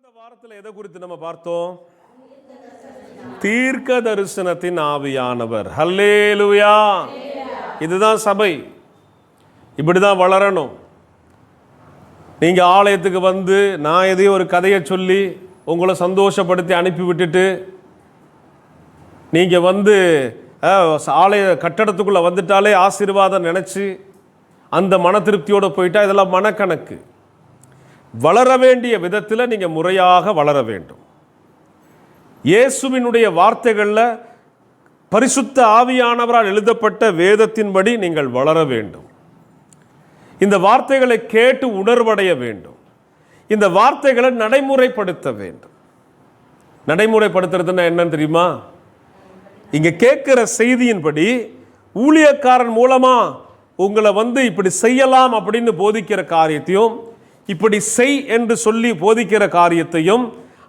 கடந்த வாரத்தில் எதை குறித்து நம்ம பார்த்தோம்? தீர்க்க தரிசனத்தின் ஆவியானவர். ஹல்லேலூயா. இதுதான் சபை. இப்படிதான் வளரணும். நீங்க ஆலயத்துக்கு வந்து நான் எதையோ ஒரு கதையை சொல்லி உங்களை சந்தோஷப்படுத்தி அனுப்பி விட்டுட்டு நீங்க வந்து ஆலய கட்டடத்துக்குள்ள வந்துட்டாலே ஆசீர்வாதம் நினைச்சு அந்த மன திருப்தியோடு போயிட்டா இதெல்லாம் மனக்கணக்கு. வளர வேண்டிய விதத்தில் நீங்க முறையாக வளர வேண்டும். இயேசுவினுடைய வார்த்தைகளில் பரிசுத்த ஆவியானவரால் எழுதப்பட்ட வேதத்தின்படி நீங்கள் வளர வேண்டும். இந்த வார்த்தைகளை கேட்டு உணர்வடைய வேண்டும். இந்த வார்த்தைகளை நடைமுறைப்படுத்த வேண்டும். நடைமுறைப்படுத்துறதுன்னா என்னன்னு தெரியுமா? இங்க கேட்கிற செய்தியின்படி ஊழியக்காரன் மூலமா உங்களை வந்து இப்படி செய்யலாம் அப்படின்னு போதிக்கிற காரியத்தையும், இப்படி செய் என்று சொல்லி போதிக்கிற காரியத்தையும்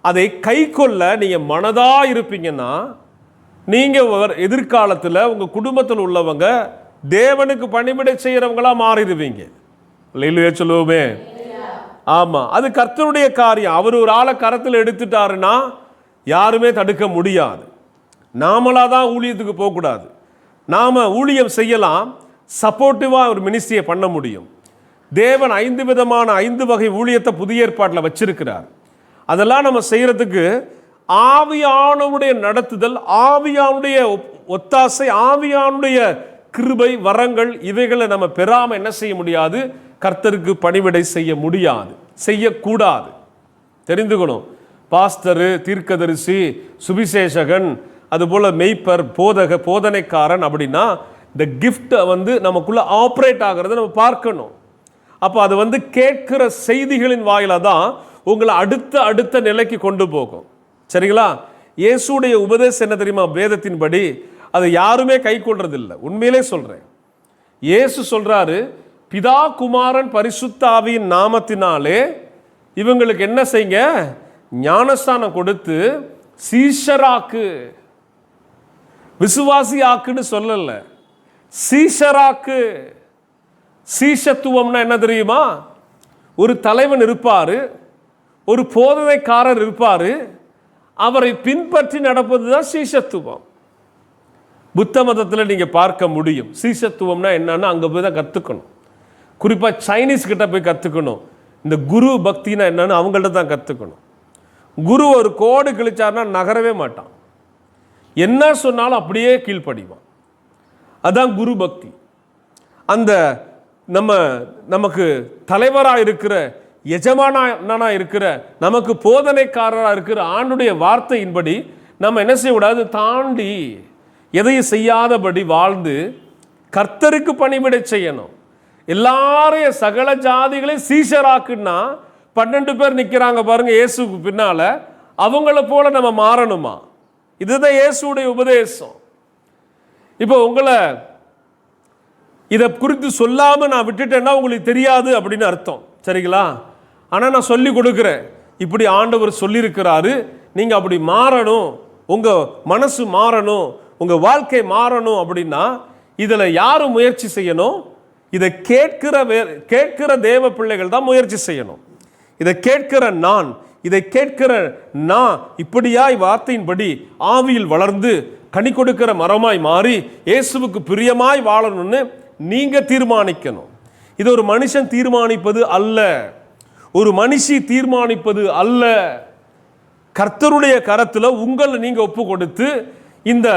அதை கை கொள்ள நீங்க மனதா இருப்பீங்கன்னா நீங்க எதிர்காலத்தில் உங்க குடும்பத்தில் உள்ளவங்க தேவனுக்கு பணிவிடை செய்யறவங்களா மாறிடுவீங்க. இல்லையா சொல்லுவோமே? ஆமா, அது கர்த்தருடைய காரியம். அவர் ஒரு ஆளை கரத்தில் எடுத்துட்டாருன்னா யாருமே தடுக்க முடியாது. நாமளாதான் ஊழியத்துக்கு போகக்கூடாது. நாம ஊழியம் செய்யலாம், சப்போர்ட்டிவா ஒரு மினிஸ்ட்ரியை பண்ண முடியும். தேவன் 5 விதமான 5 வகை ஊழியத்தை புதிய ஏற்பாட்டில் வச்சிருக்கிறார். அதெல்லாம் நம்ம செய்யறதுக்கு ஆவியானவருடைய நடத்துதல், ஆவியானுடைய ஒத்தாசை, ஆவியானுடைய கிருபை வரங்கள் இவைகளை நம்ம பெறாம என்ன செய்ய முடியாது? கர்த்தருக்கு பணிவிடை செய்ய முடியாது, செய்யக்கூடாது. தெரிந்துக்கணும். பாஸ்டரு, தீர்க்கதரிசி, சுவிசேஷகன், அதுபோல மெய்ப்பர், போதனைக்காரன் அப்படின்னா இந்த கிஃப்ட் வந்து நமக்குள்ள ஆப்ரேட் ஆகிறத நம்ம பார்க்கணும். அப்போ அது வந்து கேட்கிற செய்திகளின் வாயில தான் உங்களை அடுத்த நிலைக்கு கொண்டு போகும். சரிங்களா? இயேசுடைய உபதேசம் என்ன தெரியுமா? வேதத்தின்படி அதை யாருமே கை கொள்றதில்லை. உண்மையிலே சொல்றேன். இயேசு சொல்றாரு, பிதா குமாரன் பரிசுத்த ஆவியின் நாமத்தினாலே இவங்களுக்கு என்ன செய்யுங்க? ஞானஸ்தானம் கொடுத்து சீஷராக்கு. விசுவாசி ஆக்குன்னு சொல்லல, சீஷராக்கு. சீஷத்துவம்னா என்ன தெரியுமா? ஒரு தலைவன் இருப்பாரு, ஒரு போதனைக்காரர் இருப்பாரு, அவரை பின்பற்றி நடப்பது தான் சீஷத்துவம். புத்த மதத்தில் நீங்க பார்க்க முடியும். சீஷத்துவம்னா என்னன்னா அங்க போய் தான் கத்துக்கணும். குறிப்பா சைனீஸ் கிட்ட போய் கத்துக்கணும். இந்த குரு பக்தினா என்னன்னு அவங்கள்ட்ட தான் கத்துக்கணும். குரு ஒரு கோடு கிழிச்சார்னா நகரவே மாட்டான். என்ன சொன்னாலும் அப்படியே கீழ்ப்படிவான். அதான் குரு பக்தி. அந்த நமக்கு தலைவராக இருக்கிற, எஜமானா இருக்கிற, நமக்கு போதனைக்காரராக இருக்கிற ஆண்டுடைய வார்த்தையின்படி நம்ம என்ன செய்யக்கூடாது? தாண்டி எதையும் செய்யாதபடி வாழ்ந்து கர்த்தருக்கு பணிவிடை செய்யணும். எல்லாரையும் சகல ஜாதிகளையும் சீஷராக்குன்னா 12 பேர் நிற்கிறாங்க பாருங்க இயேசுக்கு பின்னால, அவங்கள போல நம்ம மாறணுமா? இதுதான் இயேசுடைய உபதேசம். இப்போ உங்களை இதை குறித்து சொல்லாம நான் விட்டுட்டேன்னா உங்களுக்கு தெரியாது அப்படின்னு அர்த்தம். சரிங்களா? ஆனா நான் சொல்லி கொடுக்கிறேன். இப்படி ஆண்டவர் சொல்லியிருக்கிறாரு, நீங்க அப்படி மாறணும், உங்க மனசு மாறணும், உங்க வாழ்க்கை மாறணும் அப்படின்னா இதுல யாரு முயற்சி செய்யணும்? இதை கேட்கிற தேவ பிள்ளைகள் தான் முயற்சி செய்யணும். இதை கேட்கிற இதை கேட்கிற நான் இப்படியாய் வார்த்தையின்படி ஆவியில் வளர்ந்து கனி கொடுக்கிற மரமாய் மாறி இயேசுவுக்கு பிரியமாய் வாழணும்னு நீங்க தீர்மானிக்கணும். இது ஒரு மனுஷன் தீர்மானிப்பது அல்ல, ஒரு மனுஷி தீர்மானிப்பது அல்ல. கர்த்தருடைய கரத்துல உங்களை நீங்க ஒப்பு கொடுத்து இந்த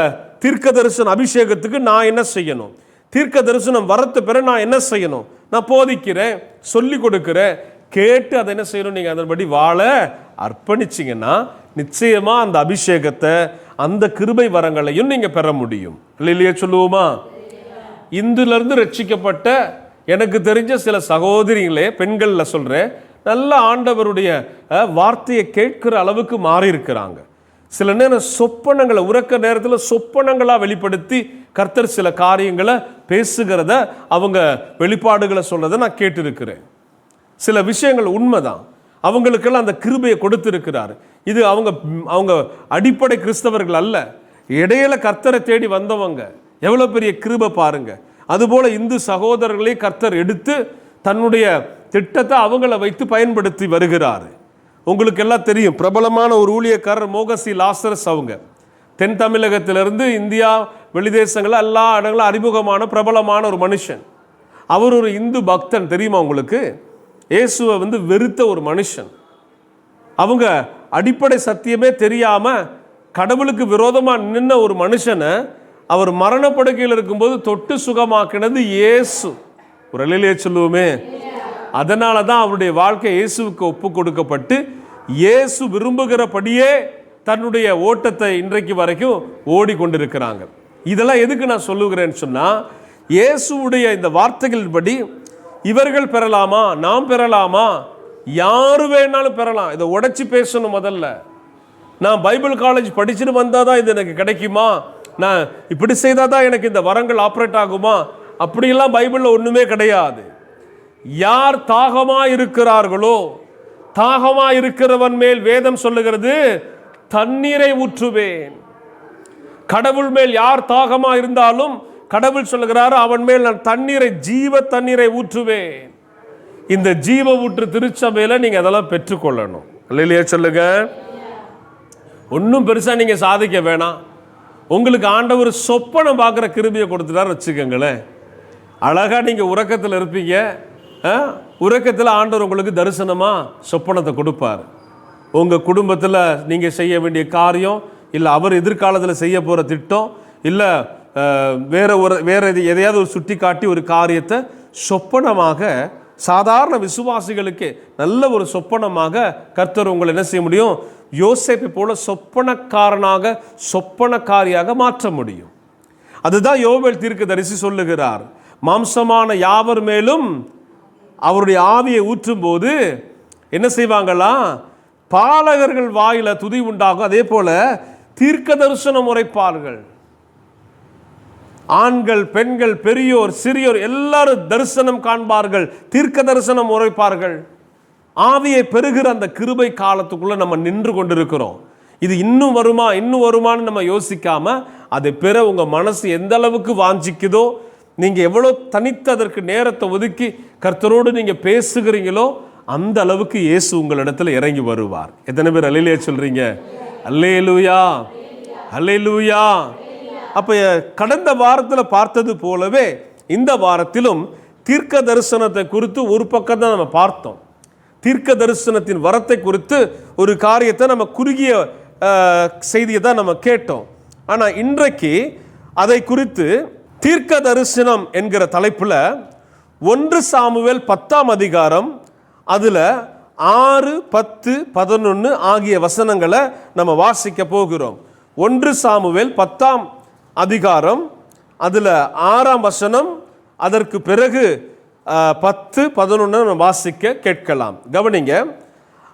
தீர்க்க தரிசன அபிஷேகத்துக்கு நான் என்ன செய்யணும்? தீர்க்க தரிசனம் வரத்து பெற நான் என்ன செய்யணும்? நான் போதிக்கிறேன், சொல்லி கொடுக்கிறேன், கேட்டு அதை என்ன செய்யணும்? நீங்க அதன்படி வாழ அர்ப்பணிச்சிங்கன்னா நிச்சயமா அந்த அபிஷேகத்தை, அந்த கிருபை வரங்களையும் நீங்க பெற முடியும். இல்லையா சொல்லுவோமா? இந்திலிருந்து ரட்சிக்கப்பட்ட எனக்கு தெரிஞ்ச சில சகோதரிகளே, பெண்கள்ல சொல்றேன், நல்ல ஆண்டவருடைய வார்த்தையை கேட்கிற அளவுக்கு மாறி இருக்கிறாங்க. சில நேரம் சொப்பனங்களை, உறக்க நேரத்தில் சொப்பனங்களா வெளிப்படுத்தி கர்த்தர் சில காரியங்களை பேசுகிறத, அவங்க வெளிப்பாடுகளை சொல்றதை நான் கேட்டு இருக்கிறேன். சில விஷயங்கள் உண்மைதான். அவங்களுக்கெல்லாம் அந்த கிருபையை கொடுத்திருக்கிறார். இது அவங்க அடிப்படை கிறிஸ்தவர்கள் அல்ல, இடையில கர்த்தரை தேடி வந்தவங்க. எவ்வளவு பெரிய கிருபை பாருங்க. அதுபோல இந்து சகோதரர்களை கர்த்தர் எடுத்து தன்னுடைய திட்டத்தை அவங்கள வைத்து பயன்படுத்தி வருகிறார். உங்களுக்கு எல்லாம் தெரியும், பிரபலமான ஒரு ஊழியக்காரர் மோகசி லாசரஸ். அவங்க தென் தமிழகத்திலிருந்து இந்தியா வெளிதேசங்கள் எல்லா இடங்களும் அறிமுகமான பிரபலமான ஒரு மனுஷன். அவர் ஒரு இந்து பக்தன், தெரியுமா உங்களுக்கு? இயேசுவை வெறுத்த ஒரு மனுஷன். அவங்க அடிப்படை சத்தியமே தெரியாம கடவுளுக்கு விரோதமாக நின்ன ஒரு மனுஷனை அவர் மரணப்படுக்கையில் இருக்கும்போது தொட்டு சுகமாக்கினது இயேசு. ஒரு அல்லேலூயா சொல்லுவோமே. அதனால தான் அவருடைய வாழ்க்கை இயேசுவுக்கு ஒப்பு கொடுக்கப்பட்டு இயேசு விரும்புகிறபடியே தன்னுடைய ஓட்டத்தை இன்றைக்கு வரைக்கும் ஓடிக்கொண்டிருக்கிறாங்க. இதெல்லாம் எதுக்கு நான் சொல்லுகிறேன்னு சொன்னால், இயேசுவுடைய இந்த வார்த்தைகளின்படி இவர்கள் பெறலாமா, நாம் பெறலாமா, யாரு வேணாலும் பெறலாம். இதை உடைச்சி பேசணும். முதல்ல நான் பைபிள் காலேஜ் படிச்சுட்டு வந்தால் தான் இது எனக்கு கிடைக்குமா, நான் இப்படி செய்தால் தான் எனக்கு இந்த வரங்கள் ஆப்ரேட் ஆகுமா, அப்படியெல்லாம் பைபிளில் ஒன்றுமே கிடையாது. யார் தாகமா இருக்கிறார்களோ, தாகமா இருக்கிறவன் மேல் வேதம் சொல்லுகிறது தண்ணீரை ஊற்றுவேன். கடவுள் மேல் யார் தாகமா இருந்தாலும் கடவுள் சொல்லுகிறார் அவன் மேல் நான் தண்ணீரை, ஜீவ தண்ணீரை ஊற்றுவேன். இந்த ஜீவ ஊற்று திருச்சபையில் நீங்க அதெல்லாம் பெற்றுக்கொள்ளணும். இல்லையா சொல்லுங்க. ஒன்றும் பெருசா நீங்க சாதிக்க வேணாம். உங்களுக்கு ஆண்டவர் சொப்பனம் பார்க்குற கிருபியை கொடுத்துட்டார் வச்சுக்கோங்களேன். அழகா நீங்க உறக்கத்தில் இருப்பீங்க. உறக்கத்தில் ஆண்டவர் உங்களுக்கு தரிசனமா சொப்பனத்தை கொடுப்பார். உங்க குடும்பத்தில் நீங்க செய்ய வேண்டிய காரியம், இல்லை அவர் எதிர்காலத்தில் செய்ய போற திட்டம், இல்லை வேற எதையாவது ஒரு சுட்டி காட்டி ஒரு காரியத்தை சொப்பனமாக, சாதாரண விசுவாசிகளுக்கு நல்ல ஒரு சொப்பனமாக கர்த்தர் உங்களை என்ன செய்ய முடியும்? யோசேப்பை போல சொப்பனக்காரனாக, சொப்பனக்காரியாக மாற்ற முடியும். அதுதான் யோவேல் தீர்க்கதரிசி சொல்லுகிறார். மாம்சமான யாவர் மேலும் அவருடைய ஆவியை ஊற்றும் போது என்ன செய்வாங்களா? பாலகர்கள் வாயில துதி உண்டாகும். அதே போல தீர்க்க தரிசனம் உரைப்பார்கள். ஆண்கள், பெண்கள், பெரியோர், சிறியோர் எல்லாரும் தரிசனம் காண்பார்கள், தீர்க்க தரிசனம் உரைப்பார்கள். ஆவியை பெறுகிற அந்த கிருபை காலத்துக்குள்ள நம்ம நின்று கொண்டிருக்கிறோம். இது இன்னும் வருமா, இன்னும் வருமானு நம்ம யோசிக்காம அதை பெற உங்க மனசு எந்த அளவுக்கு வாஞ்சிக்குதோ, நீங்க எவ்வளவு தனித்து அதற்கு நேரத்தை ஒதுக்கி கர்த்தரோடு நீங்க பேசுகிறீங்களோ அந்த அளவுக்கு இயேசு உங்களிடத்துல இறங்கி வருவார். எத்தனை பேர் அல்லேலூயா சொல்றீங்க? அல்லேலூயா, அல்லேலூயா. அப்ப கடந்த வாரத்தில் பார்த்தது போலவே இந்த வாரத்திலும் தீர்க்க தரிசனத்தை குறித்து ஒரு பக்கம் தான் நம்ம பார்த்தோம். தீர்க்க தரிசனத்தின் வரத்தை குறித்து ஒரு காரியத்தை நம்ம குறுகிய செய்தியை தான் நம்ம கேட்டோம். ஆனால் இன்றைக்கு அதை குறித்து தீர்க்க தரிசனம் என்கிற தலைப்புல 1 சாமுவேல் 10ஆம் அதிகாரம் அதில் 6, 10, 11 ஆகிய வசனங்களை நம்ம வாசிக்க போகிறோம். 1 சாமுவேல் 10ஆம் அதிகாரம் அதில் 6ஆம் வசனம், அதற்கு பிறகு 10, 11 நம்ம வாசிக்க கேட்கலாம். கவனிங்க.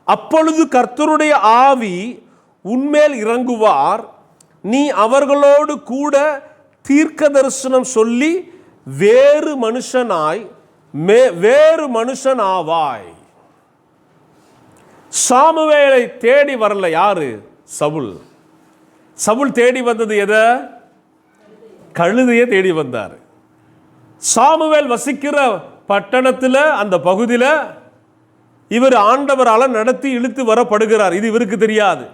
அப்பொழுது கர்த்தருடைய ஆவி உன்மேல் இறங்குவார், நீ அவர்களோடு கூட தீர்க்க தரிசனம் சொல்லி வேறு மனுஷனாவாய். சாமுவேலை தேடி வரல யாரு? சவுல். சவுல் தேடி வந்தது எதை? கழுதையை தேடி வந்தார். சாமுவேல் வசிக்கிற பட்டணத்தில், அந்த பகுதியில் இவர் ஆண்டவரால் நடத்தி இழுத்து வரப்படுகிறார். இது இவருக்கு தெரியாது.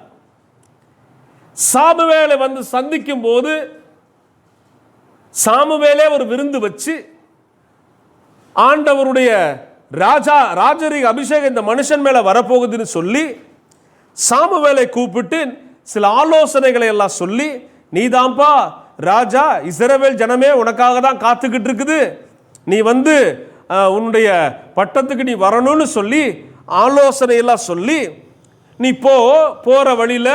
சாமுவேலை வந்து சந்திக்கும் போது சாமுவேலே ஒரு விருந்து வச்சு ஆண்டவருடைய ராஜரீக அபிஷேகம் இந்த மனுஷன் மேல வரப்போகுதுன்னு சொல்லி சாமுவேலை கூப்பிட்டு சில ஆலோசனைகளை எல்லாம் சொல்லி, நீதான்பா ராஜா, இஸ்ரவேல் ஜனமே உனக்காக தான் காத்துக்கிட்டு இருக்குது, நீ வந்து உன்னுடைய பட்டத்துக்கு நீ வரணும்னு சொல்லி ஆலோசனையெல்லாம் சொல்லி, நீ போற வழியில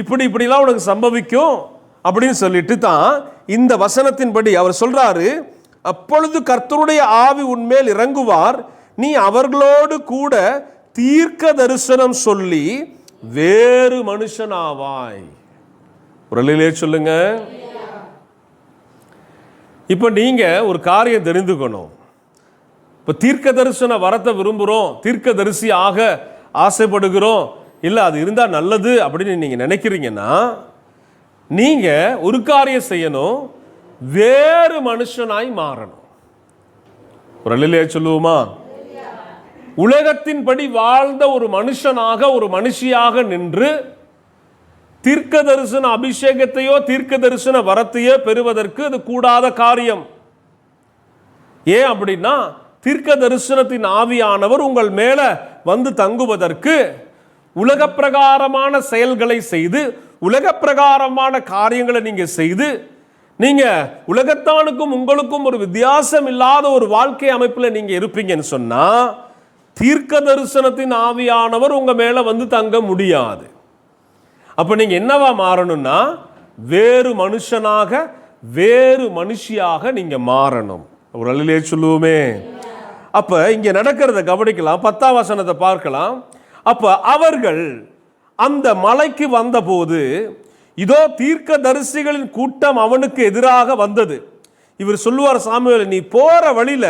இப்படிலாம் உனக்கு சம்பவிக்கும் அப்படின்னு சொல்லிட்டு தான் இந்த வசனத்தின்படி அவர் சொல்றாரு, அப்பொழுது கர்த்தருடைய ஆவி உன்மேல் இறங்குவார், நீ அவர்களோடு கூட தீர்க்க தரிசனம் சொல்லி வேறு மனுஷனாவாய். உரலிலே சொல்லுங்க. இப்ப நீங்க ஒரு காரியம் தெரிந்துக்கணும். இப்ப தீர்க்க தரிசன வரத்தை விரும்புகிறோம், தீர்க்க தரிசி ஆக ஆசைப்படுகிறோம், இல்லை அது இருந்தால் நல்லது அப்படின்னு நீங்கள் நினைக்கிறீங்கன்னா நீங்க ஒரு காரியம் செய்யணும், வேறு மனுஷனாய் மாறணும். ஒரு அல்லேலூயா சொல்லுவோமா? உலகத்தின்படி வாழ்ந்த ஒரு மனுஷனாக ஒரு மனுஷியாக நின்று தீர்க்க தரிசன அபிஷேகத்தையோ தீர்க்க தரிசன வரத்தையோ பெறுவதற்கு அது கூடாத காரியம். ஏன் அப்படின்னா, தீர்க்க தரிசனத்தின் ஆவியானவர் உங்கள் மேல வந்து தங்குவதற்கு உலக பிரகாரமான செயல்களை செய்து, உலக பிரகாரமான காரியங்களை நீங்க செய்து, நீங்க உலகத்தானுக்கும் உங்களுக்கும் ஒரு வித்தியாசம் இல்லாத ஒரு வாழ்க்கை அமைப்புல நீங்க இருப்பீங்கன்னு சொன்னா, தீர்க்க தரிசனத்தின் ஆவியானவர் உங்க மேல வந்து தங்க முடியாது. அப்ப நீங்க என்னவா மாறணும்னா, வேறு மனுஷனாக வேறு மனுஷியாக நீங்க மாறணும். ஒரு அல்லேலூயா சொல்லுவோமே. அப்ப இங்க நடக்கிறத கவனிக்கலாம். 10ஆம் வசனத்தை பார்க்கலாம். அப்ப அவர்கள் அந்த மலைக்கு வந்தபோது, இதோ தீர்க்க தரிசிகளின் கூட்டம் அவனுக்கு எதிராக வந்தது. இவர் சொல்லுவார், சாமுவேல், நீ போற வழியில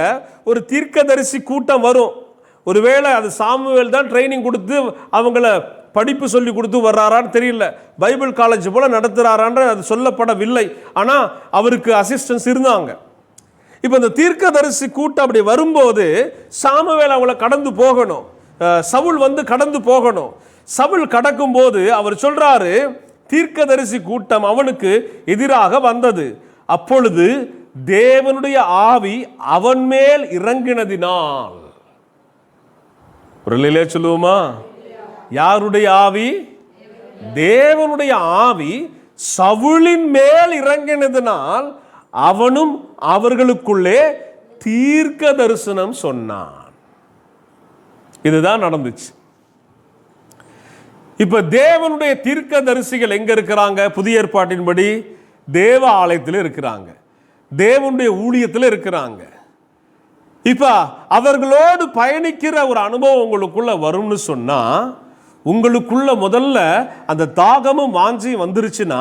ஒரு தீர்க்க தரிசி கூட்டம் வரும். ஒருவேளை அது சாமுவேல் தான் ட்ரைனிங் கொடுத்து அவங்கள படிப்பு சொல்லி கொடுத்து வர்றாரான்னு தெரியல, பைபிள் காலேஜ் போல நடத்துறாரான்ற அது சொல்லப்படவில்லை. ஆனா அவருக்கு அசிஸ்டன்ஸ் இருந்தாங்க. இப்ப இந்த தீர்க்க தரிசி கூட்டம் அப்படி வரும்போது சாமுவேல் அவங்கள கடந்து போகணும், சவுல் வந்து கடந்து போகணும். சவுல் கடக்கும் போது அவர் சொல்றாரு, தீர்க்க தரிசி கூட்டம் அவனுக்கு எதிராக வந்தது. அப்பொழுது தேவனுடைய ஆவி அவன் மேல் இறங்கினதினால், ஒரு நிலையிலே சொல்லுவோமா, யாருடைய ஆவி? தேவனுடைய ஆவி சவுலின் மேல் இறங்கினதினால் அவனும் அவர்களுக்குள்ளே தீர்க்க தரிசனம் சொன்னான். இதுதான் நடந்துச்சு. இப்ப தேவனுடைய தீர்க்க தரிசிகள் எங்க இருக்கிறாங்க? புதிய ஏற்பாட்டின்படி தேவ ஆலயத்தில் இருக்கிறாங்க, தேவனுடைய ஊழியத்தில் இருக்கிறாங்க. இப்ப அவர்களோடு பயணிக்கிற ஒரு அனுபவம் உங்களுக்குள்ள வரும்னு சொன்னா, உங்களுக்குள்ள முதல்ல அந்த தாகமும் வாஞ்சியும் வந்துருச்சுன்னா,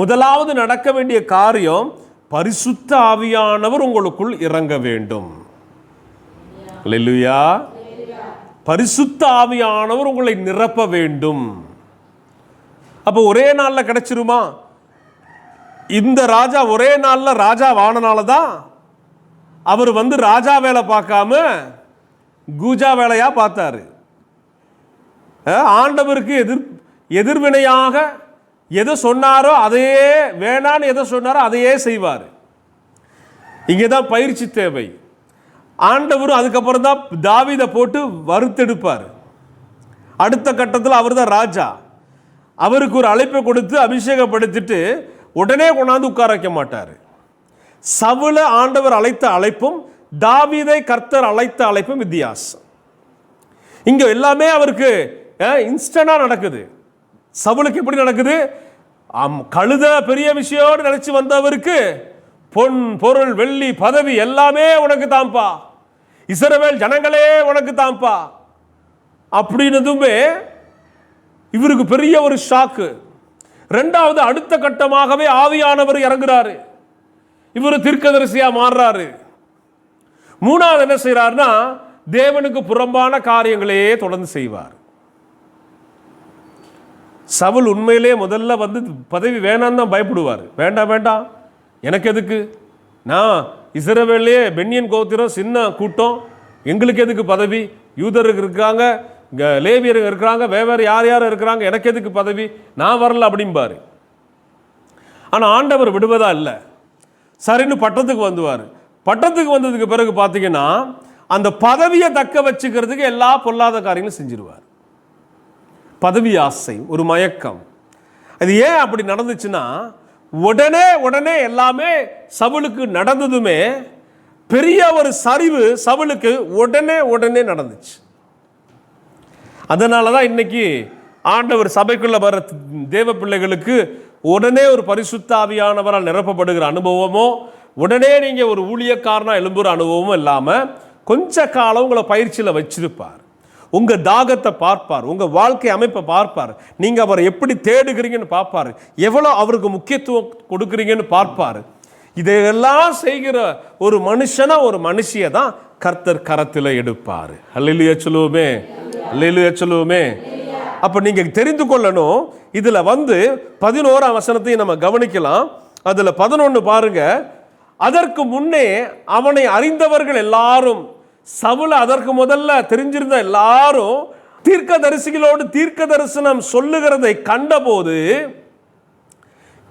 முதலாவது நடக்க வேண்டிய காரியம், பரிசுத்த ஆவியானவர் உங்களுக்குள் இறங்க வேண்டும். அல்லேலூயா. பரிசுத்த ஆவியானவர் உங்களை நிரப்ப வேண்டும். அப்ப ஒரே நாள்ல கிடைச்சிருமா? இந்த ராஜா ஒரே நாள்ல ராஜா வானனாலதான் அவர் வந்து ராஜா வேலை பார்க்காம கூஜா வேலையா பார்த்தாரு. ஆண்டவருக்கு எதிர்வினையாக எதை சொன்னாரோ அதையே, வேணான்னு எதை சொன்னாரோ அதையே செய்வார். இங்கேதான் பயிற்சி தேவை. ஆண்டவர் அதுக்கப்புறம் தான் தாவீதை போட்டு வறுத்தெடுப்பார். அடுத்த கட்டத்தில் அவர் தான் ராஜா. அவருக்கு ஒரு அழைப்பை கொடுத்து அபிஷேகப்படுத்திட்டு உடனே கொண்டாந்து உட்கார வைக்க மாட்டார். சவுல ஆண்டவர் அழைத்த அழைப்பும் தாவீதை கர்த்தர் அழைத்த அழைப்பும் வித்தியாசம். இங்க எல்லாமே அவருக்கு இன்ஸ்டன்டா நடக்குது. சவுலுக்கு எப்படி நடக்குது? கழுத பெரிய விஷயோடு நினைச்சு வந்தவருக்கு பொன் பொருள் வெள்ளி பதவி எல்லாமே உனக்கு தான்ப்பா, இஸ்ரவேல் ஜனங்களே உனக்கு தான்ப்பா அப்படின்னதுமே இவருக்கு பெரிய ஒரு ஷாக்கு. ரெண்டாவது, அடுத்த கட்டமாகவே ஆவியானவர் இறங்குறாரு, இவர் தீர்க்கதரிசியா மாறுறாரு. மூணாவது என்ன செய்யறாருன்னா, தேவனுக்கு புறம்பான காரியங்களையே தொடர்ந்து செய்வார். சவுல் உண்மையிலே முதல்ல வந்து பதவி வேணான்னு தான் பயப்படுவார். வேண்டாம் வேண்டாம், எனக்கு எதுக்கு, நான் இஸ்ரவேலே பென்யன் கோத்திரம் சின்ன கூட்டம், எங்களுக்கு எதுக்கு பதவி, யூதருக்கு இருக்காங்க, லேவியர் இருக்கிறாங்க, வேறு யார் யார் இருக்கிறாங்க, எனக்கு எதுக்கு பதவி, நான் வரல அப்படிம்பாரு. ஆனால் ஆண்டவர் விடுவதா இல்லை, சரின்னு பட்டத்துக்கு வந்துவார். பட்டத்துக்கு வந்ததுக்கு பிறகு பார்த்தீங்கன்னா அந்த பதவியை தக்க வச்சுக்கிறதுக்கு எல்லா பொல்லாத காரியங்களும் செஞ்சிருவார். பதவி ஆசை, ஒரு மயக்கம். அது ஏன் அப்படி நடந்துச்சுன்னா, உடனே உடனே எல்லாமே சவுலுக்கு நடந்ததுமே பெரிய ஒரு சரிவு சவுலுக்கு உடனே உடனே நடந்துச்சு. அதனால தான் இன்னைக்கு ஆண்டவர் சபைக்குள்ள வர தேவ பிள்ளைகளுக்கு உடனே ஒரு பரிசுத்த ஆவியானவரால் நிரப்பப்படுகிற அனுபவமோ, உடனே நீங்க ஒரு ஊழியக்காரனா எழும்புற அனுபவமும் இல்லாம கொஞ்ச காலம் உங்களை பயிற்சியில வச்சிருப்பார். உங்க தாகத்தை பார்ப்பார், உங்க வாழ்க்கை அமைப்பை பார்ப்பார், நீங்க அவரை எப்படி தேடுகிறீங்கன்னு பார்ப்பார், எவ்வளவு அவருக்கு முக்கியத்துவம் கொடுக்குறீங்கன்னு பார்ப்பார். இதையெல்லாம் செய்கிற ஒரு மனுஷனா ஒரு மனுஷியை தான் கர்த்தர் கரத்தில் எடுப்பார். அல்லேலூயா சொல்லுவோமே, அல்லேலூயா சொல்லுவோமே. அப்ப நீங்க தெரிந்து கொள்ளணும். இதுல வந்து 11ஆம் வசனத்தையும் நம்ம கவனிக்கலாம். அதுல 11 பாருங்க. அதற்கு முன்னே அவனை அறிந்தவர்கள் எல்லாரும் சவுல் அதற்கு முதல்ல தெரிஞ்சிருந்த எல்லாரும் தீர்க்கதரிசிகளோடு தீர்க்க தரிசனம் சொல்லுகிறதை கண்டபோது,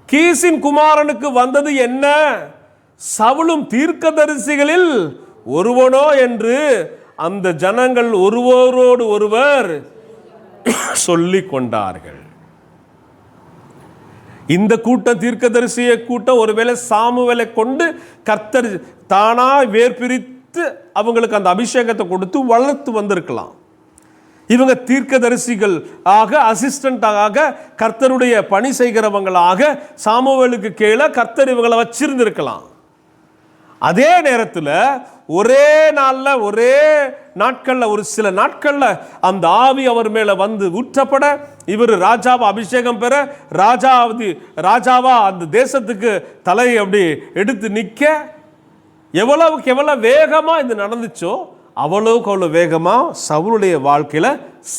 கீசின் குமாரனுக்கு வந்தது என்ன, சவுலும் தீர்க்கதரிசிகளில் ஒருவனோ என்று அந்த ஜனங்கள் ஒருவரோடு ஒருவர் சொல்லிக் கொண்டார்கள். இந்த கூட்டம், தீர்க்கதரிசிய கூட்டம், ஒருவேளை சாமுவேலை கொண்டு கர்த்தர் தானா வேர் பிரித்து அவங்களுக்கு அந்த அபிஷேகத்தை கொடுத்து வளர்த்து வந்திருக்கலாம். இவங்க தீர்க்கதரிசிகள் ஆக, அசிஸ்டண்டாக, கர்த்தருடைய பணி செய்கிறவங்களாக சாமுவேலுக்கு கீழே கர்த்தர் இவங்களை வச்சிருந்திருக்கலாம். அதே நேரத்தில் ஒரே நாளில், ஒரே நாட்களில், ஒரு சில நாட்களில் அந்த ஆவி அவர் மேலே வந்து ஊற்றப்பட, இவர் ராஜாவா அபிஷேகம் பெற, ராஜாவா அந்த தேசத்துக்கு தலையை அப்படி எடுத்து நிற்க, எவ்வளவுக்கு எவ்வளோ வேகமாக இது நடந்துச்சோ அவ்வளவுக்கு அவ்வளோ வேகமாக சவுலுடைய வாழ்க்கையில்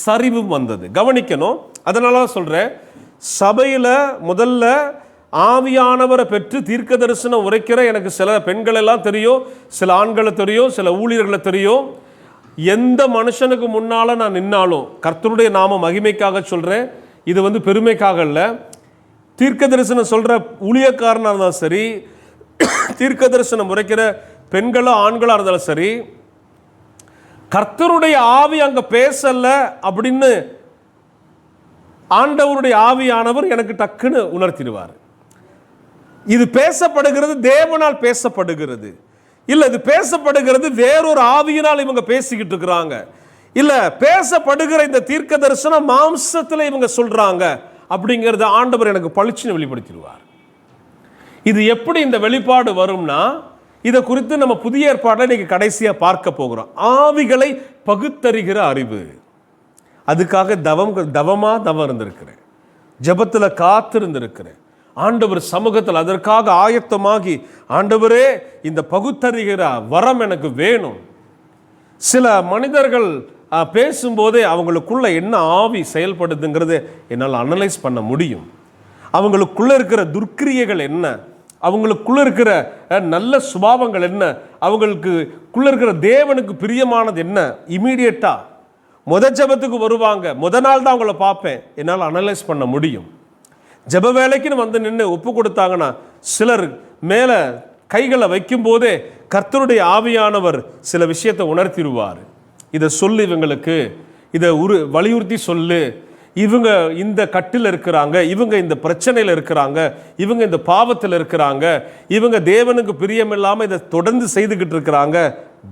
சரிவும் வந்தது. கவனிக்கணும். அதனால தான் சொல்கிறேன், சபையில் முதல்ல ஆவியானவரை பெற்று தீர்க்க தரிசனம் உரைக்கிற எனக்கு சில பெண்கள் எல்லாம் தெரியும், சில ஆண்களை தெரியும், சில ஊழியர்களை தெரியும். எந்த மனுஷனுக்கு முன்னால் நான் நின்னாலும், கர்த்தருடைய நாம மகிமைக்காக சொல்கிறேன், இது பெருமைக்காக இல்லை. தீர்க்க தரிசனம் சொல்கிற ஊழியக்காரனாக இருந்தாலும் சரி, தீர்க்க தரிசனம் உரைக்கிற பெண்களோ ஆண்களாக இருந்தாலும் சரி, கர்த்தருடைய ஆவி அங்கே பேசல அப்படின்னு ஆண்டவருடைய ஆவியானவர் எனக்கு டக்குன்னு உணர்த்திடுவார். இது பேசப்படுகிறது தேவனால் பேசப்படுகிறது, இல்லை இது பேசப்படுகிறது வேறொரு ஆவியினால் இவங்க பேசிக்கிட்டு இருக்கிறாங்க, இல்லை பேசப்படுகிற இந்த தீர்க்க தரிசனம் மாம்சத்தில் இவங்க சொல்றாங்க அப்படிங்கிறத ஆண்டவர் எனக்கு பளிச்சுன்னு வெளிப்படுத்திடுவார். இது எப்படி இந்த வெளிப்பாடு வரும்னா, இதை குறித்து நம்ம புதிய ஏற்பாடை இன்னைக்கு கடைசியாக பார்க்க போகிறோம். ஆவிகளை பகுத்தறிகிற அறிவு. அதுக்காக தவம் இருந்திருக்கிறேன், ஜெபத்தில் காத்திருந்திருக்கிறேன், ஆண்டவர் சமூகத்தில் அதற்காக ஆயத்தமாகி, ஆண்டவரே இந்த பகுத்தறிகிற வரம் எனக்கு வேணும். சில மனிதர்கள் பேசும்போதே அவங்களுக்குள்ள என்ன ஆவி செயல்படுதுங்கிறது என்னால் அனலைஸ் பண்ண முடியும். அவங்களுக்குள்ள இருக்கிற துர்க்கிரியைகள் என்ன, அவங்களுக்குள்ள இருக்கிற நல்ல சுபாவங்கள் என்ன, அவங்களுக்குள்ள இருக்கிற தேவனுக்கு பிரியமானது என்ன, இமீடியட்டா ஜெபத்துக்கு வருவாங்க, நாள் தான் அவங்கள பார்ப்பேன், என்னால் அனலைஸ் பண்ண முடியும். ஜெப வேலைக்குன்னு வந்து நின்று ஒப்பு கொடுத்தாங்கன்னா, சிலர் மேலே கைகளை வைக்கும் போதே கர்த்தருடைய ஆவியானவர் சில விஷயத்தை உணர்த்திடுவார். இதை சொல்லு, இவங்களுக்கு இதை வலியுறுத்தி சொல்லு, இவங்க இந்த கட்டில் இருக்கிறாங்க, இவங்க இந்த பிரச்சனையில் இருக்கிறாங்க, இவங்க இந்த பாவத்தில் இருக்கிறாங்க, இவங்க தேவனுக்கு பிரியமில்லாமல் இதை தொடர்ந்து செய்துக்கிட்டு இருக்கிறாங்க.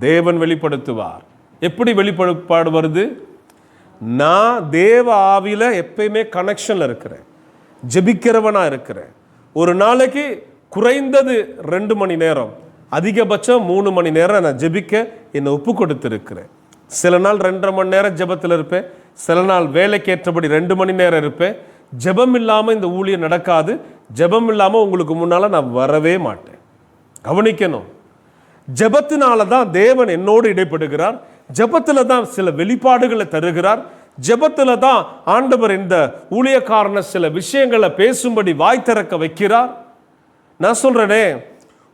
தேவன் வெளிப்படுத்துவார். எப்படி வெளிப்பாடு வருது? நான் தேவ ஆவியில் எப்பயுமே கனெக்ஷனில் இருக்கிறேன், ஜெபிக்கிறவனாக இருக்கிறேன். ஒரு நாளைக்கு குறைந்தது 2 மணி நேரம், அதிகபட்சம் 3 மணி நேரம் நான் ஜெபிக்க என்னை ஒப்பு கொடுத்துருக்கிறேன். சில நாள் 2.5 மணி நேரம் ஜெபத்தில் இருப்பேன், சில நாள் வேலைக்கேற்றபடி 2 மணி நேரம் இருப்பேன். ஜெபம் இல்லாமல் இந்த ஊழியம் நடக்காது. ஜெபம் இல்லாமல் உங்களுக்கு முன்னால் நான் வரவே மாட்டேன். கவனிக்கணும். ஜெபத்தினால தான் தேவன் என்னோடு இடைப்படுகிறார், ஜெபத்தில் தான் சில வெளிப்பாடுகளை தருகிறார், ஜெபத்தில் தான் ஆண்டவர் இந்த ஊழியக்காரனை சில விஷயங்களை பேசும்படி வாய் திறக்க வைக்கிறார். நான் சொல்கிறேனே,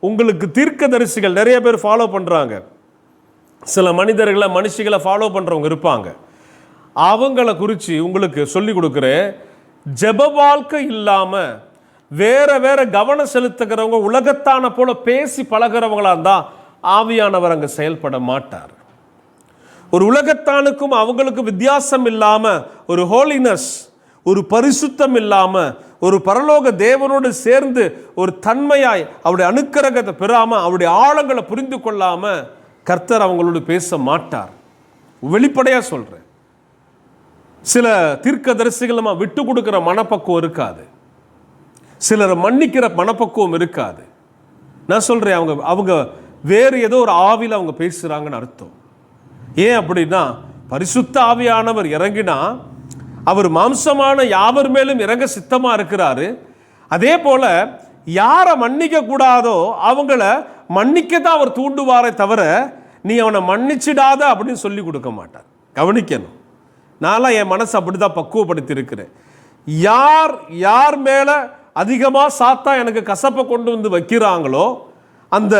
உங்களுக்கு தீர்க்கதரிசிகள் நிறைய பேர் ஃபாலோ பண்ணுறாங்க, சில மனுஷிகளை ஃபாலோ பண்ணுறவங்க இருப்பாங்க. அவங்கள குறித்து உங்களுக்கு சொல்லி கொடுக்குறேன். ஜெப வாழ்க்கை இல்லாமல் வேற கவனம் செலுத்துகிறவங்க, உலகத்தான போல பேசி பழகிறவங்களா இருந்தால் ஆவியானவர் அங்கே செயல்பட மாட்டார். ஒரு உலகத்தானுக்கும் அவங்களுக்கும் வித்தியாசம் இல்லாமல், ஒரு ஹோலினஸ், ஒரு பரிசுத்தம் இல்லாமல், ஒரு பரலோக தேவனோடு சேர்ந்து ஒரு தன்மையாய் அவருடைய அனுக்கிரகத்தை பெறாமல், அவருடைய ஆழங்களை புரிந்து கொள்ளாமல் கர்த்தர் அவங்களோடு பேச மாட்டார். வெளிப்படையாக சொல்கிறேன். சில தீர்க்கதரிசிகள் விட்டு கொடுக்குற மனப்பக்குவம் இருக்காது, சிலரை மன்னிக்கிற மனப்பக்குவம் இருக்காது. நான் சொல்கிறேன், அவங்க வேறு ஏதோ ஒரு ஆவியில் அவங்க பேசுகிறாங்கன்னு அர்த்தம். ஏன் அப்படின்னா, பரிசுத்த ஆவியானவர் இறங்கினா அவர் மாம்சமான யாவர் மேலும் இறங்க சித்தமாக இருக்கிறாரு. அதே போல் யாரை மன்னிக்க கூடாதோ அவங்கள மன்னிக்க தான் அவர் தூண்டுவாரே தவிர, நீ அவனை மன்னிச்சிடாத அப்படின்னு சொல்லி கொடுக்க மாட்டார். கவனிக்கணும். நான்லாம் என் மனசை அப்படி தான் பக்குவப்படுத்தி இருக்கிறேன். யார் மேலே அதிகமாக சாத்தா எனக்கு கசப்பை கொண்டு வந்து வைக்கிறாங்களோ, அந்த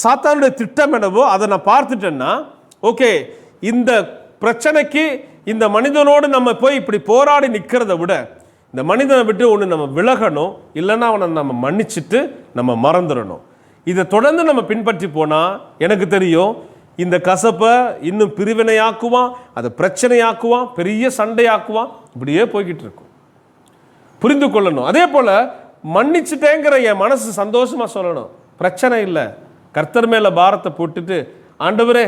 சாத்தானுடைய திட்டம் என்னவோ அதை நான் பார்த்துட்டேன்னா ஓகே, இந்த பிரச்சனைக்கு இந்த மனிதனோடு நம்ம போய் இப்படி போராடி நிற்கிறத விட இந்த மனிதனை விட்டு ஒன்று நம்ம விலகணும், இல்லைன்னா அவனை நம்ம மன்னிச்சுட்டு நம்ம மறந்துடணும். இதை தொடர்ந்து நம்ம பின்பற்றி போனால் எனக்கு தெரியும் இந்த கசப்பை இன்னும் பிரிவினையாக்குவான், அதை பிரச்சனையாக்குவான், பெரிய சண்டையாக்குவான், இப்படியே போய்கிட்டு இருக்கும். புரிந்து கொள்ளணும். அதே போல் மன்னிச்சுட்டேங்கிற என் மனசு சந்தோஷமாக சொல்லணும், பிரச்சனை இல்லை, கர்த்தர் மேலே பாரத்தை போட்டுட்டு ஆண்டவரே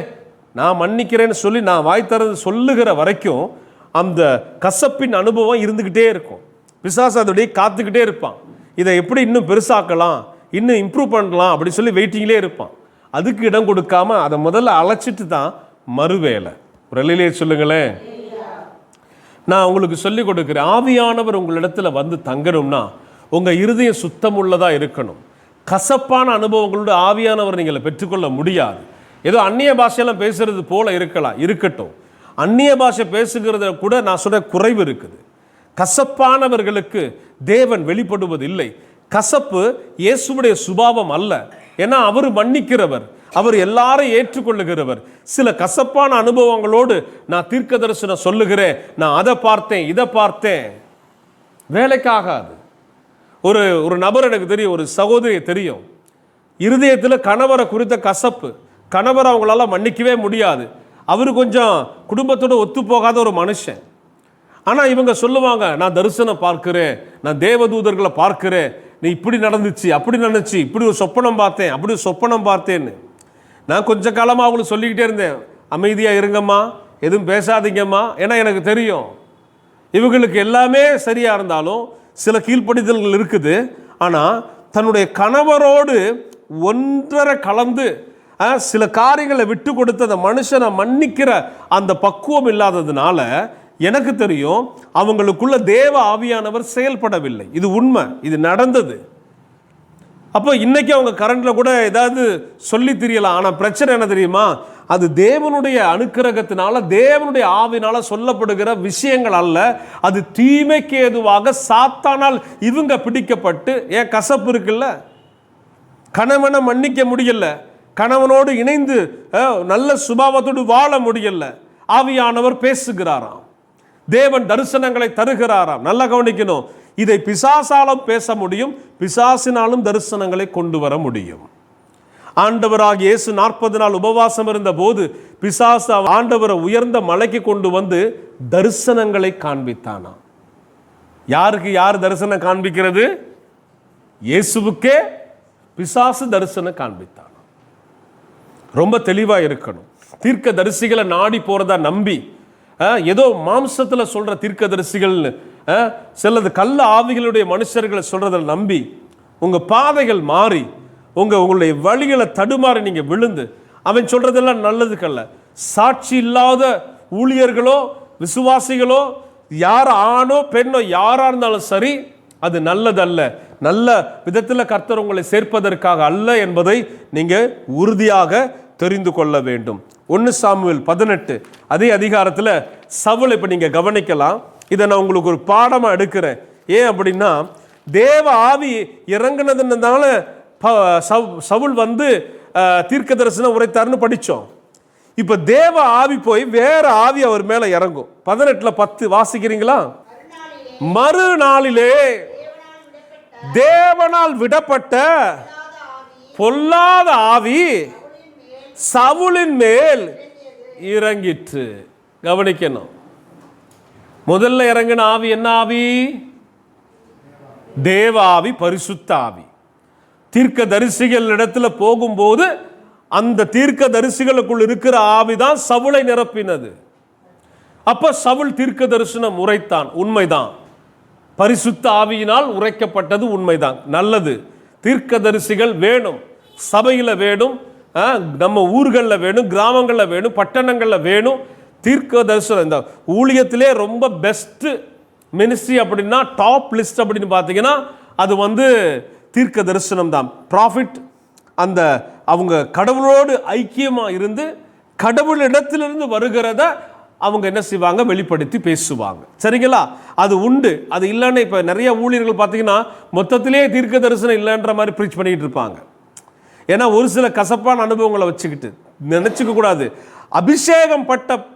நான் மன்னிக்கிறேன்னு சொல்லி நான் வாய் திறந்து சொல்லுகிற வரைக்கும் அந்த கசப்பின் அனுபவம் இருந்துக்கிட்டே இருக்கும். பிசாசு அதோடய காத்துக்கிட்டே இருப்பான், இதை எப்படி இன்னும் பெருசாக்கலாம், இன்னும் இம்ப்ரூவ் பண்ணலாம் அப்படி சொல்லி வெயிட்டிங்லேயே இருப்பான். அதுக்கு இடம் கொடுக்காம அதை முதல்ல அழைச்சிட்டு தான் மறுவேலை. ஒரு அல்லேலூயா சொல்லுங்களேன். நான் உங்களுக்கு சொல்லிக் கொடுக்குறேன், ஆவியானவர் உங்களிடத்துல வந்து தங்கணும்னா உங்கள் இருதயம் சுத்தம் உள்ளதாக இருக்கணும். கசப்பான அனுபவங்களோட ஆவியானவர் நீங்கள் பெற்றுக்கொள்ள முடியாது. ஏதோ அந்நிய பாஷையெல்லாம் பேசுறது போல இருக்கட்டும், அந்நிய பாஷை பேசுகிறத கூட நான் சொல்ற குறைவு இருக்குது. கசப்பானவர்களுக்கு தேவன் வெளிப்படுவது இல்லை. கசப்பு இயேசுவுடைய சுபாவம் அல்ல. ஏன்னா அவர் மன்னிக்கிறவர், அவர் எல்லாரையும் ஏற்றுக்கொள்ளுகிறவர். சில கசப்பான அனுபவங்களோடு நான் தீர்க்க தரிசனம் சொல்லுகிறேன், நான் அதை பார்த்தேன் இதை பார்த்தேன், வேலைக்காகாது. ஒரு நபர் எனக்கு தெரியும், ஒரு சகோதரியை தெரியும், இருதயத்தில் கணவரை குறித்த கசப்பு, கணவரை அவங்களால மன்னிக்கவே முடியாது. அவர் கொஞ்சம் குடும்பத்தோடு ஒத்து போகாத ஒரு மனுஷன். ஆனால் இவங்க சொல்லுவாங்க, நான் தரிசனம் பார்க்கிறேன், நான் தேவதூதர்களை பார்க்கிறேன், நீ இப்படி நடந்துச்சு அப்படி நடந்துச்சு, இப்படி ஒரு சொப்பனம் பார்த்தேன் அப்படி ஒரு சொப்பனம் பார்த்தேன்னு. நான் கொஞ்ச காலமாக அவங்களுக்கு சொல்லிக்கிட்டே இருந்தேன், அமைதியாக இருங்கம்மா, எதுவும் பேசாதீங்கம்மா. ஏன்னா எனக்கு தெரியும் இவங்களுக்கு எல்லாமே சரியாக இருந்தாலும் சில கீழ்ப்படிதல்கள் இருக்குது. ஆனால் தன்னுடைய கணவரோடு ஒன்றரை கலந்து சில காரியங்களை விட்டு கொடுத்து அந்த மனுஷனை மன்னிக்கிற அந்த பக்குவம் இல்லாததுனால எனக்கு தெரியும் அவங்களுக்குள்ள தேவ ஆவியானவர் செயல்படவில்லை. இது உண்மை, இது நடந்தது. அப்போ இன்னைக்கு அவங்க கரண்ட்ல கூட ஏதாவது சொல்லி தெரியலாம். ஆனால் பிரச்சனை என்ன தெரியுமா, அது தேவனுடைய அனுக்கிரகத்தினால தேவனுடைய ஆவினால சொல்லப்படுகிற விஷயங்கள் அல்ல. அது தீமைக்கு ஏதுவாக சாத்தானால் இவங்க பிடிக்கப்பட்டு, ஏன் கசப்பு இருக்குல்ல, கணவனை மன்னிக்க முடியல, கணவனோடு இணைந்து நல்ல சுபாவத்தோடு வாழ முடியல, ஆவியானவர் பேசுகிறாராம், தேவன் தரிசனங்களை தருகிறாராம். நல்லா கவனிக்கணும், இதை பிசாசாலும் பேச முடியும், பிசாசினாலும் தரிசனங்களை கொண்டு வர முடியும். ஆண்டவராக இயேசு 40 நாள் உபவாசம் இருந்த போது பிசாசு ஆண்டவரை உயர்ந்த மலைக்கு கொண்டு வந்து தரிசனங்களை காண்பித்தானா. யாருக்கு யார் தரிசனம் காண்பிக்கிறது? இயேசுவுக்கே பிசாசு தரிசனம் காண்பித்தானா. ரொம்ப தெளிவா இருக்கணும். தீர்க்க தரிசிகளை நாடி போறதா நம்பி ஏதோ மாம்சத்தில் சொல்ற தீர்க்க தரிசிகள், சிலது கள்ள ஆவிகளுடைய மனுஷர்களை சொல்றதை நம்பி உங்க பாதைகள் மாறி உங்களுடைய வழிகளை தடுமாறி நீங்க விழுந்து, அவன் சொல்றதெல்லாம் நல்லதுக்கல்ல. சாட்சி இல்லாத ஊழியர்களோ விசுவாசிகளோ யார் ஆணோ பெண்ணோ யாரா இருந்தாலும் சரி, அது நல்லதல்ல. நல்ல விதத்தில் கர்த்தர் உங்களை சேர்ப்பதற்காக அல்ல என்பதை நீங்க உறுதியாக தெரிந்து கொள்ள வேண்டும். 1 சாமுவேல் 18 அதே அதிகாரத்தில் சவுல், இப்ப நீங்க கவனிக்கலாம், இதை நான் உங்களுக்கு ஒரு பாடமா எடுக்கிறேன். ஏன் அப்படின்னா, தேவ ஆவி இறங்குனதுனால சவுல் வந்து தீர்க்க தரிசனம் உரைத்தார்னு படித்தோம். இப்ப தேவ ஆவி போய் வேற ஆவி அவர் மேல இறங்கும். 18:10 வாசிக்கிறீங்களா? மறுநாளிலே தேவனால் விடப்பட்ட பொல்லாத ஆவி சவுலின் மேல் இறங்கிற்று. கவனிக்கணும், முதல்ல இறங்கின ஆவி என்ன ஆவி? தேவ ஆவி, பரிசுத்த ஆவி. தீர்க்க தரிசிகள் இடத்துல போகும்போது அந்த தீர்க்க தரிசிகளுக்குள் இருக்கிற ஆவிதான் சவுலை நிரப்பினது. அப்ப சவுல் தீர்க்க தரிசனம் உரைத்தான், உண்மைதான். பரிசுத்த ஆவியினால் உரைக்கப்பட்டது உண்மைதான், நல்லது. தீர்க்க தரிசிகள் வேணும், சபையில வேணும், நம்ம ஊர்களில் வேணும், கிராமங்களில் வேணும், பட்டணங்களில் வேணும். தீர்க்க தரிசனம் இந்த ஊழியத்திலே ரொம்ப பெஸ்ட் மினிஸ்ட்ரி அப்படின்னா, டாப் லிஸ்ட் அப்படின்னு பார்த்தீங்கன்னா அது வந்து தீர்க்க தரிசனம் தான். ப்ராஃபிட், அந்த அவங்க கடவுளோடு ஐக்கியமாக இருந்து கடவுளிடத்திலிருந்து வருகிறத அவங்க என்ன செய்வாங்க, வெளிப்படுத்தி பேசுவாங்க. சரிங்களா? அது உண்டு, அது இல்லைன்னு இப்போ நிறைய ஊழியர்கள் பார்த்தீங்கன்னா மொத்தத்திலே தீர்க்க தரிசனம் இல்லைன்ற மாதிரி ப்ரீச் பண்ணிக்கிட்டு இருப்பாங்க. ஏன்னா ஒரு சில கசப்பான அனுபவங்களை வச்சுக்கிட்டு நினச்சிக்க கூடாது. அபிஷேகம்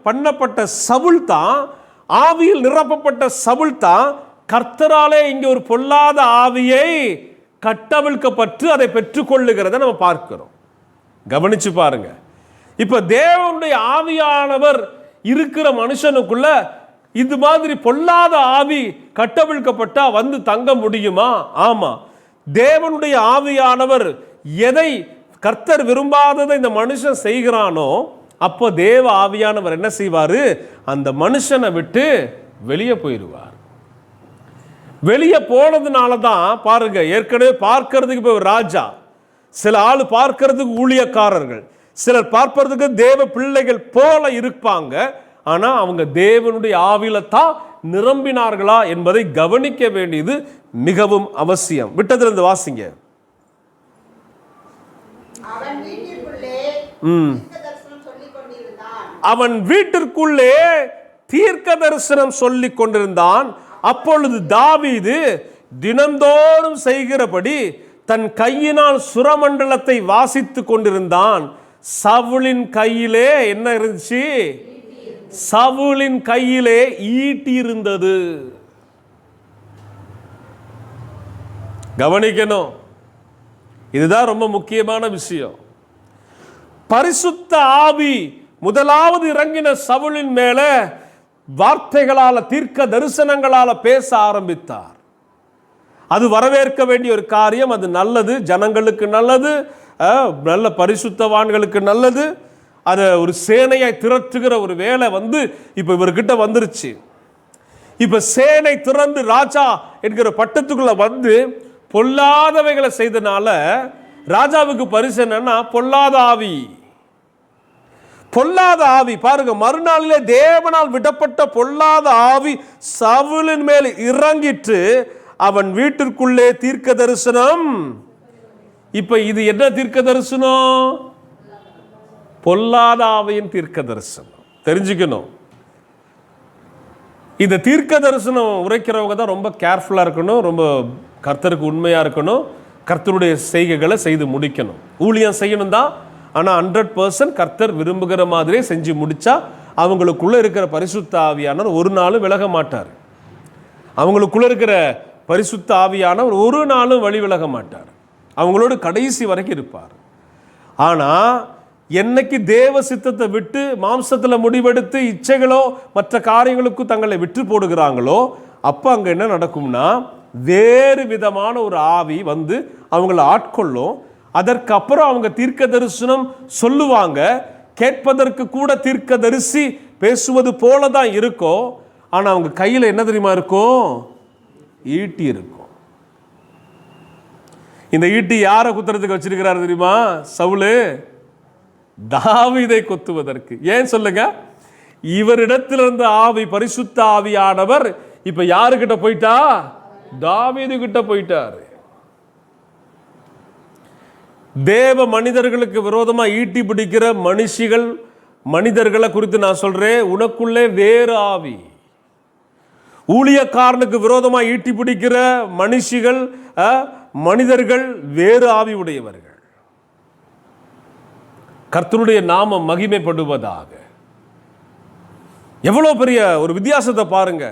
பண்ணப்பட்ட சவுல் தான், ஆவியில் நிரப்பப்பட்ட சவுல் தான் கர்த்தராலே இங்கே ஒரு பொல்லாத ஆவியை கட்டவிழ்க்கப்பட்டு அதை பெற்றுக்கொள்ளுகிறத நம்ம பார்க்கிறோம். கவனிச்சு பாருங்க. இப்ப தேவனுடைய ஆவியானவர் இருக்கிற மனுஷனுக்குள்ள இது மாதிரி பொல்லாத ஆவி கட்டவிழ்க்கப்பட்டா வந்து தங்க முடியுமா? ஆமா. தேவனுடைய ஆவியானவர் எதை கர்த்தர் விரும்பாததை இந்த மனுஷன் செய்கிறானோ அப்போ தேவ ஆவியானவர் என்ன செய்வாரு? அந்த மனுஷனை விட்டு வெளியே போயிடுவார். வெளியே போனதுனால தான் பாருங்க, ஏற்கனவே பார்க்கறதுக்கு இப்போ ராஜா, சில ஆள் பார்க்கறதுக்கு ஊழியக்காரர்கள், சிலர் பார்ப்பதற்கு தேவ பிள்ளைகள் போல இருப்பாங்க. ஆனா அவங்க தேவனுடைய ஆவியில தான் நிரம்பினார்களா என்பதை கவனிக்க வேண்டியது மிகவும் அவசியம். விட்டதிலிருந்து வாசிங்க. அவன் வீட்டிற்குள்ளே தீர்க்க தரிசனம் சொல்லிக் கொண்டிருந்தான். அப்பொழுது தாவீது தினந்தோறும் செய்கிறபடி தன் கையினால் சுரமண்டலத்தை வாசித்துக் கொண்டிருந்தான். சவுலின் கையிலே என்ன இருந்துச்சு? சவுலின் கையிலே ஈட்டி இருந்தது. கவனிக்கணும், இதுதான் ரொம்ப முக்கியமான விஷயம். பரிசுத்த ஆவி முதலாவது இறங்கின சவுலின் மேல வார்த்தைகளால, தீர்க்க தரிசனங்களால பேச ஆரம்பித்தார். அது வரவேற்க வேண்டிய ஒரு காரியம். அது நல்லது, ஜனங்களுக்கு நல்லது, நல்ல பரிசுத்தவான்களுக்கு நல்லது. அதை ஒரு சேனையை திரட்டுகிற ஒரு வேலை இப்ப இவர்கிட்ட வந்துருச்சு. இப்ப சேனை திறந்து ராஜா என்கிற பட்டத்துக்குள்ள பொல்லாதவைகளை செய்தனால ராஜாவுக்கு பரிசு என்னன்னா பொல்லாத ஆவி. பொல்லாத ஆவி பாருங்க, மறுநாளிலே தேவனால் விடப்பட்ட பொல்லாத ஆவி சவுலின் மேல் இறங்கிட்டு அவன் வீட்டிற்குள்ளே தீர்க்க தரிசனம். இப்ப இது என்ன தீர்க்க தரிசனம்? பொல்லாத ஆவியின் தீர்க்க தரிசனம். தெரிஞ்சுக்கணும், இந்த தீர்க்க தரிசனம் உரைக்கிறவங்க தான் ரொம்ப கேர்ஃபுல்லா இருக்கணும், ரொம்ப கர்த்தருக்கு உண்மையா இருக்கணும், கர்த்தருடைய செய்கைகளை செய்து முடிக்கணும். ஊழியம் செய்யணும் தான், ஆனா 100% கர்த்தர் விரும்புகிற மாதிரியே செஞ்சு முடிச்சா அவங்களுக்குள்ள இருக்கிற பரிசுத்த ஆவியானவர் ஒரு நாளும் விலக மாட்டார். அவங்களுக்குள்ள இருக்கிற பரிசுத்த ஆவியானவர் ஒரு நாளும் வழி விலக மாட்டார். அவங்களோட கடைசி வரைக்கும் இருப்பார். ஆனா என்னைக்கு தேவ சித்தத்தை விட்டு மாம்சத்தில் முடிவெடுத்து இச்சைகளோ மற்ற காரியங்களுக்கும் தங்களை விட்டு போடுகிறாங்களோ அப்போ அங்கே என்ன நடக்கும்னா வேறு விதமான ஒரு ஆவி அவங்கள ஆட்கொள்ளும். அதற்கப்புறம் அவங்க தீர்க்க தரிசனம் சொல்லுவாங்க. கேட்பதற்கு கூட தீர்க்க தரிசி பேசுவது போல தான் இருக்கும். ஆனால் அவங்க கையில் என்ன தெரியுமா இருக்கும்? ஈட்டி இருக்கும். இந்த ஈட்டி யாரை குத்துறதுக்கு வச்சிருக்கிறாரு தெரியுமா? சவுலு தாவீதை கொத்துவதற்கு. ஏன் சொல்லுங்க? இவரிடத்தில் இருந்த ஆவி, பரிசுத்த ஆவியானவர் இப்ப யாருக்கிட்ட போயிட்டா? தாவீது கிட்ட போயிட்டாரு. தேவ மனிதர்களுக்கு விரோதமா ஈட்டி பிடிக்கிற மனிதர்களை குறித்து நான் சொல்றேன். உனக்குள்ளே வேறு ஆவி. ஊழியக்காரனுக்கு விரோதமா ஈட்டி பிடிக்கிற மனிதர்கள் வேறு ஆவி உடையவர்கள். கர்த்தருடைய நாமம் மகிமைப்படுவதாக. எவ்வளவு பெரிய ஒரு வித்தியாசத்தை பாருங்க.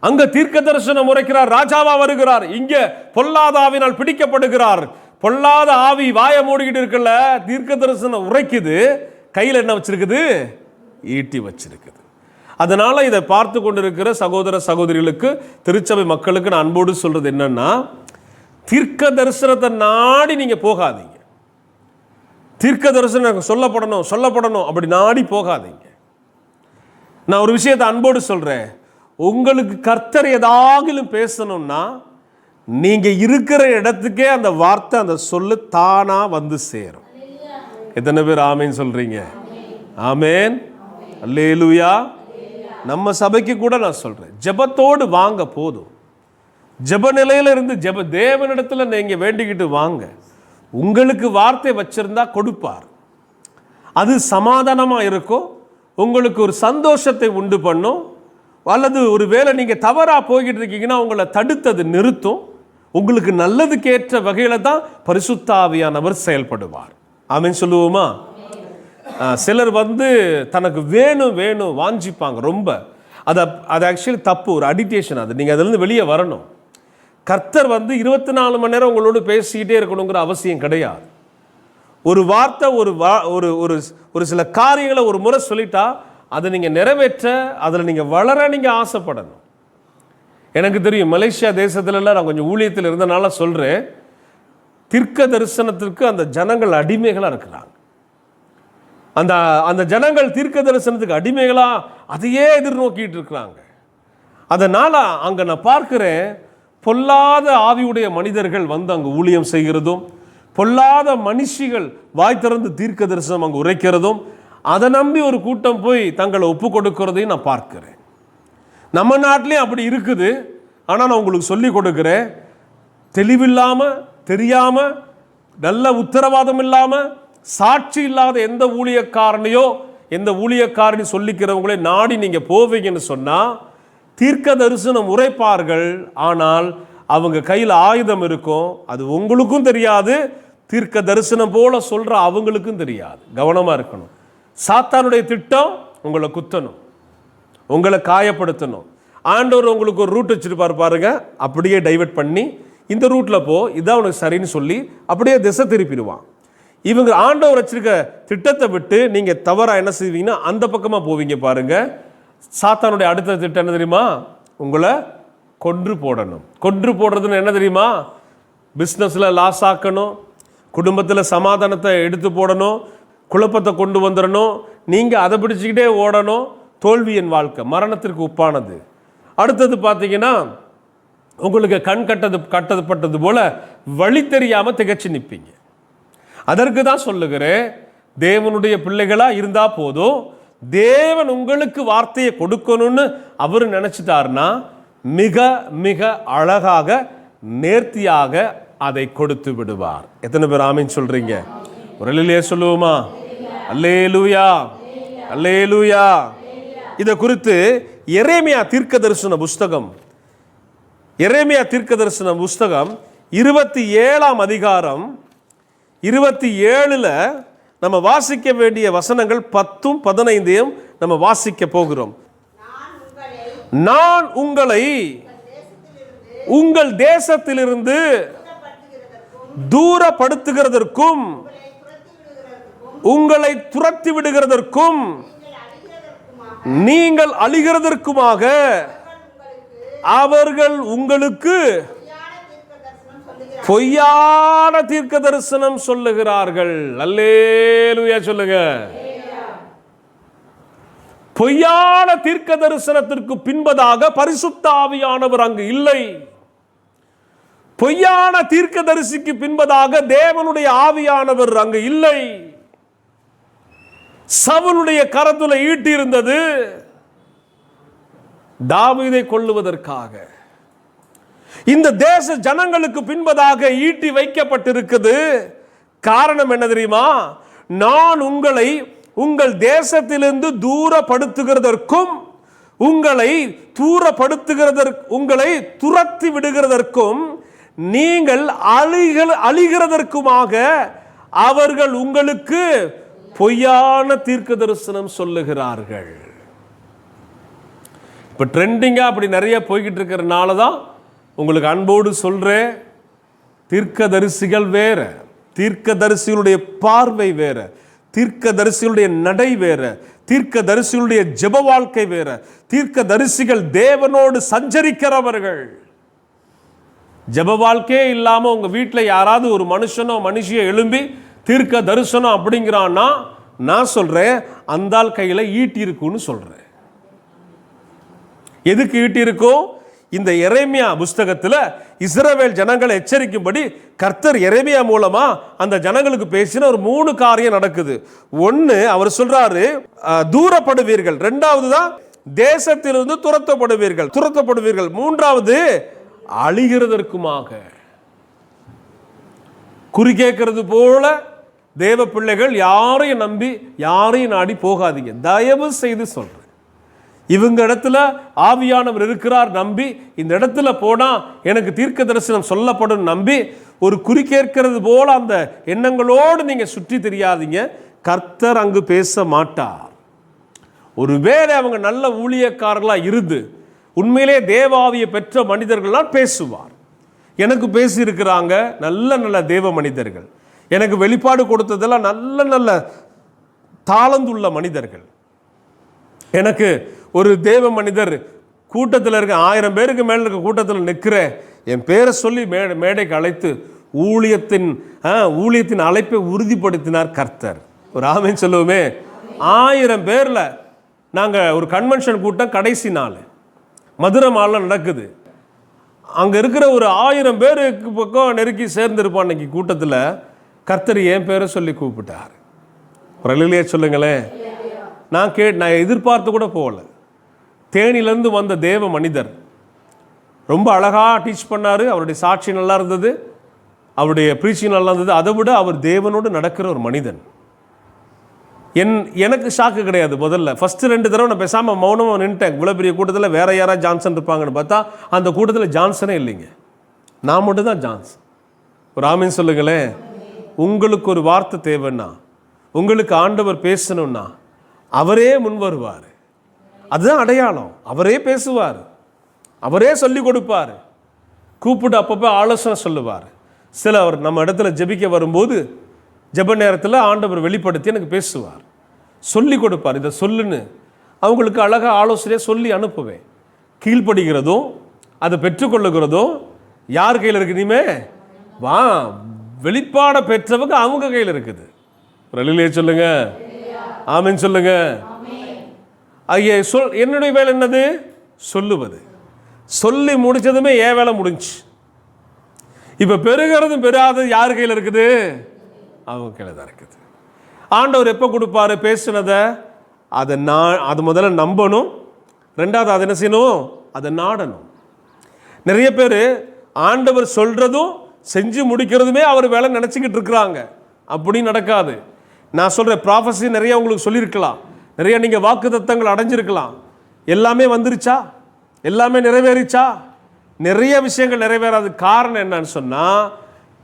அங்க தீர்க்க தரிசனம் உரைக்கிறார், ராஜாவா வருகிறார். இங்க பொல்லாத ஆவினால் பிடிக்கப்படுகிறார். பொல்லாத ஆவி வாய மூடிக்கிட்டு இருக்கல, தீர்க்க தரிசனம் உரைக்குது. கையில் என்ன வச்சிருக்குது? ஈட்டி வச்சிருக்குது. அதனால இதை பார்த்து கொண்டிருக்கிற சகோதர சகோதரிகளுக்கு, திருச்சபை மக்களுக்கு நான் அன்போடு சொல்றது என்னன்னா, தீர்க்க தரிசனத்தை நாடி நீங்க போகாதீங்க. தீர்க்க தரிசனம் சொல்லப்படணும் அப்படி நாடி போகாதீங்க. நான் ஒரு விஷயத்தை அன்போடு சொல்றேன். உங்களுக்கு கர்த்தர் ஏதாகிலும் பேசணும்னா நீங்க இருக்கிற இடத்துக்கே அந்த வார்த்தை, அந்த சொல்லு தானா சேரும். எத்தனை பேர் ஆமேன் சொல்றீங்க? ஆமேன், அல்லேலூயா. நம்ம சபைக்கு கூட நான் சொல்றேன், ஜெபத்தோடு வாங்க போதும். ஜெப நிலையில இருந்து தேவனிடத்துல நீங்க வேண்டிக்கிட்டு வாங்க. உங்களுக்கு வார்த்தை வச்சிருந்தா கொடுப்பார். அது சமாதானமா இருக்கும், உங்களுக்கு ஒரு சந்தோஷத்தை உண்டு பண்ணும். அல்லது ஒரு வேளை நீங்க தவறா போய்கிட்டு இருக்கீங்கன்னா உங்களை தடுத்தது நிறுத்தும். உங்களுக்கு நல்லதுக்கு ஏற்ற வகையில தான் பரிசுத்த ஆவியானவர் செயல்படுவார். ஆமென் சொல்லுவோமா? சிலர் வந்து தனக்கு வேணும் வேணும் வாஞ்சிப்பாங்க ரொம்ப. அது ஆக்சுவலி தப்பு, ஒரு அடிக்டேஷன். அது நீங்கள் அதுலேருந்து வெளியே வரணும். கர்த்தர் வந்து 24 மணி நேரம் உங்களோடு பேசிக்கிட்டே இருக்கணுங்கிற அவசியம் கிடையாது. ஒரு வார்த்தை, ஒரு சில காரியங்களை ஒரு முறை சொல்லிட்டா அதை நீங்கள் நிறைவேற்ற, அதில் நீங்கள் வளர நீங்கள் ஆசைப்படணும். எனக்கு தெரியும், மலேசியா தேசத்துலலாம் நான் கொஞ்சம் ஊழியத்தில் இருந்தனால சொல்கிறேன், தீர்க்க தரிசனத்திற்கு அந்த ஜனங்கள் அடிமைகளாக இருக்கிறாங்க. அந்த ஜனங்கள் தீர்க்க தரிசனத்துக்கு அடிமைகளாக அதையே எதிர்நோக்கிட்டு இருக்கிறாங்க. அதனால் அங்கே நான் பார்க்குறேன், பொல்லாத ஆவியுடைய மனிதர்கள் வந்து அங்கே ஊழியம் செய்கிறதும், பொல்லாத மனுஷிகள் வாய் திறந்து தீர்க்க தரிசனம் அங்கே உரைக்கிறதும், அதை நம்பி ஒரு கூட்டம் போய் தங்களை ஒப்பு கொடுக்கிறதையும் நான் பார்க்கிறேன். நம்ம நாட்டிலையும் அப்படி இருக்குது. ஆனால் நான் உங்களுக்கு சொல்லி கொடுக்குறேன், தெளிவில்லாமல், தெரியாமல், நல்ல உத்தரவாதம் இல்லாமல், சாட்சி இல்லாத எந்த ஊழியக்காரனையோ எந்த ஊழியக்காரனை சொல்லிக்கிறவங்களே நாடி நீங்கள் போவீங்கன்னு சொன்னால் தீர்க்க தரிசனம் உரைப்பார்கள். ஆனால் அவங்க கையில் ஆயுதம் இருக்கும், அது உங்களுக்கும் தெரியாது, தீர்க்க தரிசனம் போல சொல்கிற அவங்களுக்கும் தெரியாது. கவனமாக இருக்கணும். சாத்தானுடைய திட்டம் உங்களை குத்தணும், உங்களை காயப்படுத்தணும். ஆண்டவர் உங்களுக்கு ஒரு ரூட் வச்சுருப்பார் பாருங்க, அப்படியே டைவர்ட் பண்ணி இந்த ரூட்டில் போ, இதான் உனக்கு சரின்னு சொல்லி அப்படியே திசை திருப்பிடுவான். இவங்க ஆண்டவர் வச்சிருக்க திட்டத்தை விட்டு நீங்கள் தவறாக என்ன செய்வீங்கன்னா அந்த பக்கமாக போவீங்க பாருங்க. சாத்தானுடைய அடுத்த திட்டம் என்ன தெரியுமா? உங்களை கொன்று போடணும். கொன்று போடுறதுன்னு என்ன தெரியுமா? பிஸ்னஸில் லாஸ் ஆக்கணும், குடும்பத்தில் சமாதானத்தை எடுத்து போடணும், குழப்பத்தை கொண்டு வந்துடணும், நீங்கள் அதை பிடிச்சிக்கிட்டே ஓடணும். தோல்வியின் வாழ்க்கை மரணத்திற்கு ஒப்பானது. அடுத்தது பார்த்தீங்கன்னா, உங்களுக்கு கண் கட்டப்பட்டது போல வழி தெரியாமல் திகச்சு நிற்பீங்க. அதற்கு தான் சொல்லுகிறேன், தேவனுடைய பிள்ளைகளாக இருந்தால் போதும், தேவன் உங்களுக்கு வார்த்தையை கொடுக்கணும்னு அவர் நினச்சிட்டாருன்னா மிக மிக அழகாக நேர்த்தியாக அதை கொடுத்து விடுவார். எத்தனை பேர் ஆமீன் சொல்றீங்க? ஒரு அல்லேலூயா சொல்லுவோமா? அல்லேலூயா, அல்லேலூயா. இதை குறித்து எரேமியா தீர்க்க தரிசன புஸ்தகம், எரேமியா தீர்க்க தரிசன புஸ்தகம் 27ஆம் அதிகாரம் 27ல் நம்ம வாசிக்க வேண்டிய வசனங்கள் 10ம் 15ம் நம்ம வாசிக்க போகிறோம். நான் உங்களை உங்கள் தேசத்திலிருந்து தூரப்படுத்துகிறதற்கும் உங்களை துரத்தி விடுகிறதற்கும் நீங்கள் அழிகிறதற்குமாக அவர்கள் உங்களுக்கு பொய்யான தீர்க்க தரிசனம் சொல்லுகிறார்கள். அல்லேலூயா சொல்லுங்க. பொய்யான தீர்க்க தரிசனத்திற்கு பின்பதாக பரிசுத்த ஆவியானவர் அங்கு இல்லை. பொய்யான தீர்க்க தரிசிக்கு பின்பதாக தேவனுடைய ஆவியானவர் அங்கு இல்லை. சவுலுடைய கரத்துல ஈட்டி இருந்தது தாவீதை கொல்லுவதற்காக. இந்த தேச ஜனங்களுக்கு பின்பதாக ஈட்டி வைக்கப்பட்டிருக்குது. காரணம் என்ன தெரியுமா? நான் உங்களை உங்கள் தேசத்திலிருந்து தூரப்படுத்துகிறதற்கும் உங்களை உங்களை துரத்தி விடுகிறதற்கும் நீங்கள் அழிகிறதற்குமாக அவர்கள் உங்களுக்கு பொய்யான தீர்க்க தரிசனம் சொல்லுகிறார்கள். இப்ப ட்ரெண்டிங்கா அப்படி நிறைய போய்கிட்டு இருக்கிறனால தான் உங்களுக்கு அன்போடு சொல்றேன், தீர்க்கதரிசிகள் வேற, தீர்க்கதரிசிகளுடைய பார்வை வேற, தீர்க்கதரிசிகளுடைய நடை வேற, தீர்க்கதரிசிகளுடைய ஜெப வாழ்க்கை வேற. தீர்க்கதரிசிகள் தேவனோடு சஞ்சரிக்கிறவர்கள். ஜெப வாழ்க்கையே இல்லாம உங்க வீட்டில் யாராவது ஒரு மனுஷனோ மனுஷியோ எழும்பி தீர்க்க தரிசனம் அப்படிங்கிறான்னா நான் சொல்றேன், அந்த கையில ஈட்டி இருக்குன்னு சொல்றேன். எதுக்கு ஈட்டி இருக்கும்? இந்த எரேமியா புஸ்தகத்தில் இஸ்ரவேல் ஜனங்களை எச்சரிக்கும்படி கர்த்தர் எரேமியா மூலமா அந்த ஜனங்களுக்கு பேசின ஒரு 3 காரியம் நடக்குது. ஒன்னு, அவர் சொல்றாரு தூரப்படுவீர்கள். 2வது தான் தேசத்திலிருந்து துரத்தப்படுவீர்கள். 3வது அழிகிறதற்குமாக. குறி கேட்கறது போல தேவ பிள்ளைகள் யாரையும் நம்பி யாரையும் நாடி போகாதீங்க. தயவு செய்து சொல்றேன், இவங்க இடத்துல ஆவியானவர் இருக்கிறார் நம்பி, இந்த இடத்துல போனா எனக்கு தீர்க்க தரிசனம் சொல்லப்படும் நம்பி ஒரு குறி கேட்கிறது போல அந்த எண்ணங்களோடு நீங்க சுற்றி தெரியாதீங்க. கர்த்தர் அங்கு பேச மாட்டார். ஒருவேளை அவங்க நல்ல ஊழியக்காரர்களாக இருந்து உண்மையிலே தேவாவியை பெற்ற மனிதர்கள்லாம் பேசுவார். எனக்கு பேசியிருக்கிறாங்க நல்ல நல்ல தேவ மனிதர்கள், எனக்கு வெளிப்பாடு கொடுத்ததெல்லாம் நல்ல நல்ல தாளந்துள்ள மனிதர்கள். எனக்கு ஒரு தேவ மனிதர் கூட்டத்தில் இருக்க 1000 பேருக்கு மேலே இருக்க கூட்டத்தில் நிற்கிற என் பேரை சொல்லி மேடைக்கு அழைத்து ஊழியத்தின் அழைப்பை உறுதிப்படுத்தினார் கர்த்தர். ஒரு ஆமென் சொல்லுவோமே. 1000 பேரில் நாங்கள் ஒரு கன்வென்ஷன் கூட்டம் கடைசி நாள் மதுரை மாலில் நடக்குது. அங்கே இருக்கிற ஒரு 1000 பேருக்கு பக்கம் நெருக்கி சேர்ந்திருப்பான். அன்னைக்கு கூட்டத்தில் கர்த்தர் என் பேரை சொல்லி கூப்பிட்டார். ஒரு அல்லேலூயா சொல்லுங்களேன். நான் எதிர்பார்த்து கூட போகல. தேனிலேருந்து வந்த தேவ மனிதர் ரொம்ப அழகாக டீச் பண்ணார். அவருடைய சாட்சி நல்லா இருந்தது, அவருடைய ப்ரீச்சிங் நல்லா இருந்தது. அதை விட அவர் தேவனோடு நடக்கிற ஒரு மனிதன். எனக்கு ஷாக்கு கிடையாது. முதல்ல ஃபஸ்ட்டு 2 தடவை நான் பேசாமல் மௌனமாக நின்ட்டேன். இவ்வளோ பெரிய கூட்டத்தில் வேறு யாராவது ஜான்சன் இருப்பாங்கன்னு பார்த்தா அந்த கூட்டத்தில் ஜான்சனே இல்லைங்க, நான் மட்டும் தான் ஜான்சன். ஒரு ஆமீன் சொல்லுங்களேன். உங்களுக்கு ஒரு வார்த்தை தேவைன்னா, உங்களுக்கு ஆண்டவர் பேசணும்னா அவரே முன் வருவார். அதுதான் அடையாளம். அவரே பேசுவார், அவரே சொல்லி கொடுப்பார், கூப்பிட்டு அப்பப்போ ஆலோசனை சொல்லுவார். சிலர் நம்ம இடத்துல ஜெபிக்க வரும்போது ஜெப நேரத்தில் ஆண்டவர் வெளிப்படுத்தி எனக்கு பேசுவார், சொல்லி கொடுப்பார். இதை சொல்லுன்னு அவங்களுக்கு அழகாக ஆலோசனையை சொல்லி அனுப்புவேன். கீழ்ப்படுகிறதும் அதை பெற்றுக்கொள்ளுகிறதும் யார் கையில் இருக்குது? இனிமே வா வெளிப்பாட பெற்றவங்க அவங்க கையில் இருக்குது. அல்லேலூயா சொல்லுங்க, ஆமென் சொல்லுங்க. ஐயா என்னுடைய வேலை என்னது? சொல்லுவது. சொல்லி முடிச்சதுமே என் வேலை முடிஞ்சு. இப்போ பெருகிறதும் பெறாதது யார் கையில் இருக்குது? அவங்க கையில் தான் இருக்குது. ஆண்டவர் எப்போ கொடுப்பாரு பேசுனதை? அது முதல்ல நம்பணும். ரெண்டாவது அதை என்ன செய்யணும்? அதை நாடணும். நிறைய பேர் ஆண்டவர் சொல்கிறதும் செஞ்சு முடிக்கிறதுமே அவர் வேலை நினச்சிக்கிட்டு இருக்கிறாங்க. அப்படி நடக்காது. நான் சொல்கிறேன், ப்ராஃபஸி நிறைய உங்களுக்கு சொல்லியிருக்கலாம், நிறைய நீங்கள் வாக்குத்தத்தங்கள் அடைஞ்சிருக்கலாம். எல்லாமே வந்துருச்சா? எல்லாமே நிறைவேறிச்சா? நிறைய விஷயங்கள் நிறைவேறாது. காரணம் என்னன்னு சொன்னால்,